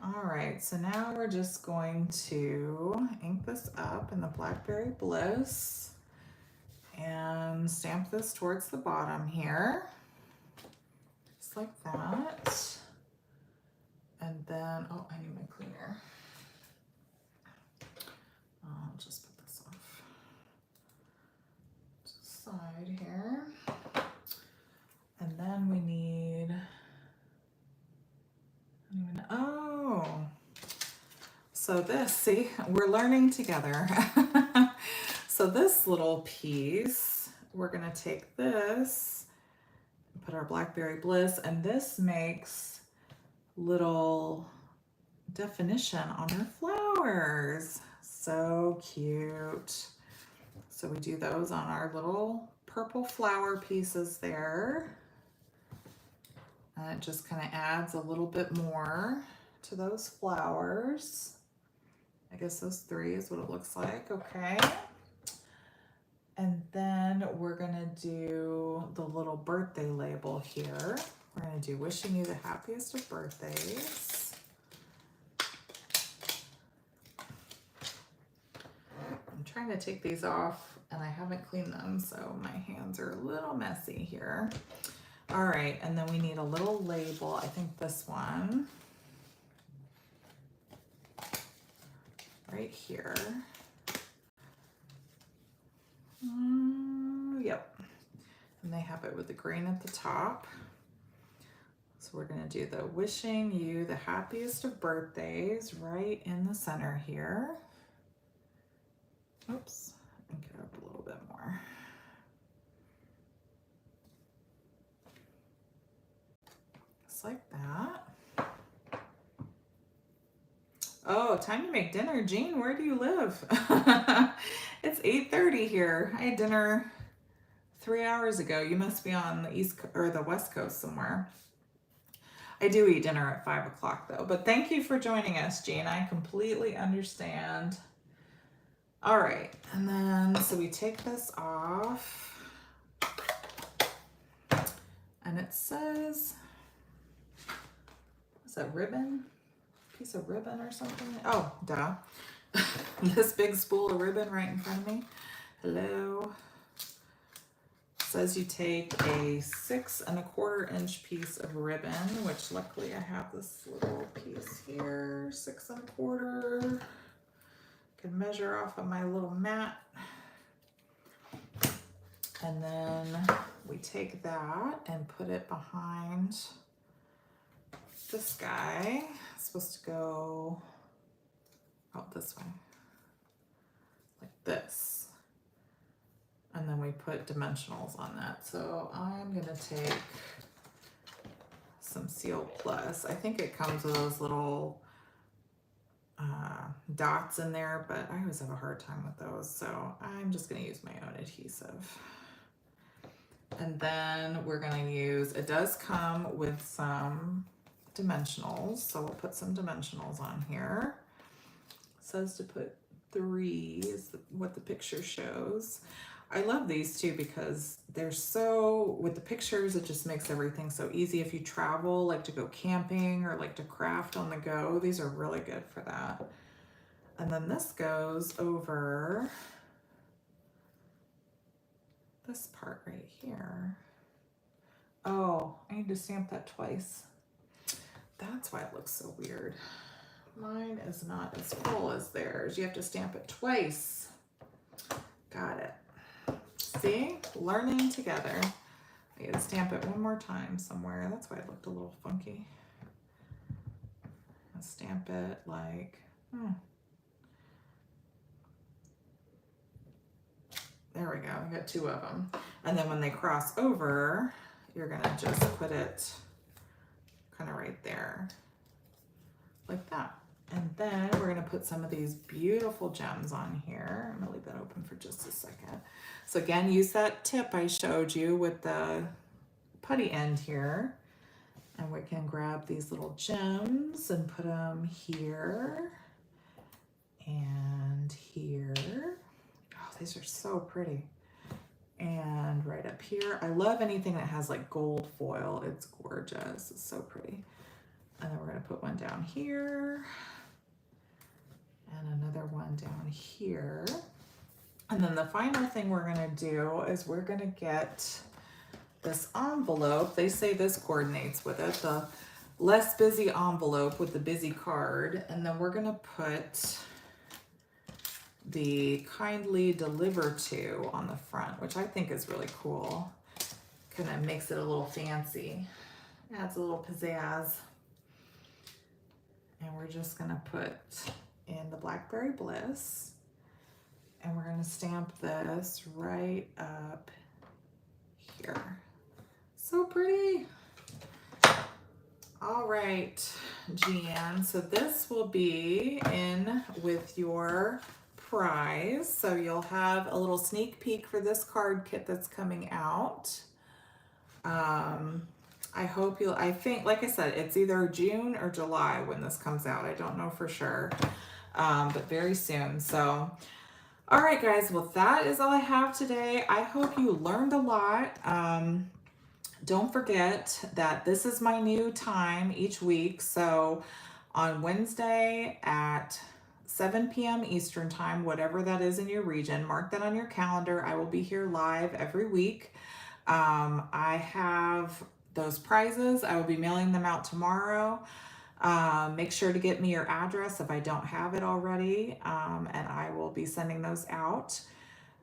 All right, so now we're just going to ink this up in the Blackberry Bliss and stamp this towards the bottom here, just like that. And then, oh, I need my cleaner. I'll just put this off to the side here. And then we need, oh, so this, see, we're learning together. So this little piece, we're gonna take this, put our Blackberry Bliss, and this makes little definition on our flowers. So cute. So we do those on our little purple flower pieces there. And it just kind of adds a little bit more to those flowers. I guess those three is what it looks like, okay. And then we're gonna do the little birthday label here. We're gonna do wishing you the happiest of birthdays. I'm trying to take these off and I haven't cleaned them, so my hands are a little messy here. All right, and then we need a little label. I think this one. Right here. Yep. And they have it with the green at the top. So we're gonna do the wishing you the happiest of birthdays right in the center here. Oops, and get up a little bit more. Just like that. Oh, time to make dinner. Jean, where do you live? It's 8:30 here. I had dinner 3 hours ago. You must be on the East or the West Coast somewhere. I do eat dinner at 5 o'clock though, but thank you for joining us, Jean. I completely understand. All right, and then, so we take this off and it says, is that ribbon? Piece of ribbon or something? Oh, duh. This big spool of ribbon right in front of me. Hello. Says you take a 6 1/4 inch piece of ribbon, which luckily I have this little piece here, 6 1/4. Can measure off of my little mat. And then we take that and put it behind this guy is supposed to go out this way, like this. And then we put dimensionals on that. So I'm gonna take some Seal Plus. I think it comes with those little dots in there, but I always have a hard time with those. So I'm just gonna use my own adhesive. And then we're gonna use, it does come with some dimensionals. So we'll put some dimensionals on here. It says to put 3 is what the picture shows. I love these too because they're so, with the pictures, it just makes everything so easy. If you travel, like to go camping or like to craft on the go, these are really good for that. And then this goes over this part right here. Oh, I need to stamp that twice. That's why it looks so weird. Mine is not as full as theirs. You have to stamp it twice. Got it. See, learning together. I gotta stamp it one more time somewhere. That's why it looked a little funky. I'll stamp it like, there we go, I got 2 of them. And then when they cross over, you're gonna just put it kind of right there, like that. And then we're gonna put some of these beautiful gems on here. I'm gonna leave that open for just a second. So again, use that tip I showed you with the putty end here. And we can grab these little gems and put them here and here. Oh, these are so pretty. And right up here. I love anything that has like gold foil. It's gorgeous. It's so pretty. And then we're gonna put one down here and another one down here. And then the final thing we're gonna do is we're gonna get this envelope. They say this coordinates with it, the less busy envelope with the busy card. And then we're gonna put the kindly deliver to on the front, which I think is really cool. Kind of makes it a little fancy. Adds a little pizzazz. And we're just gonna put in the Blackberry Bliss. And we're gonna stamp this right up here. So pretty. All right, Jan, so this will be in with your prize. So you'll have a little sneak peek for this card kit that's coming out. I hope you'll, I think, like I said, it's either June or July when this comes out. I don't know for sure, but very soon. So, all right, guys, well, that is all I have today. I hope you learned a lot. Don't forget that this is my new time each week. So on Wednesday at 7 p.m. Eastern time, whatever that is in your region, mark that on your calendar. I will be here live every week. I have those prizes. I will be mailing them out tomorrow. Make sure to get me your address if I don't have it already, and I will be sending those out.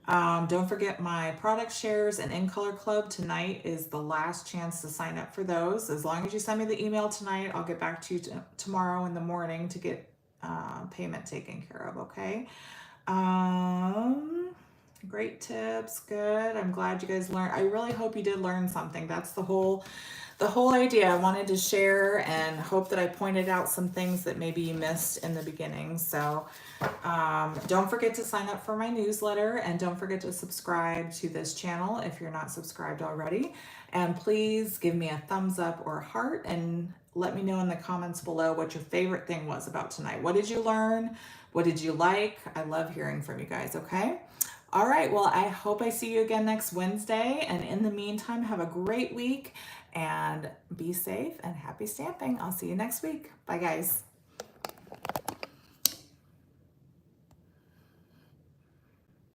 Don't forget my product shares and In Color Club. Tonight is the last chance to sign up for those. As long as you send me the email tonight, I'll get back to you tomorrow in the morning to get payment taken care of, okay? Great tips, good. I'm glad you guys learned. I really hope you did learn something. That's the whole idea. I wanted to share and hope that I pointed out some things that maybe you missed in the beginning. So don't forget to sign up for my newsletter, and don't forget to subscribe to this channel if you're not subscribed already. And please give me a thumbs up or a heart and let me know in the comments below what your favorite thing was about tonight. What did you learn? What did you like? I love hearing from you guys, okay? All right, well, I hope I see you again next Wednesday. And in the meantime, have a great week and be safe and happy stamping. I'll see you next week. Bye, guys.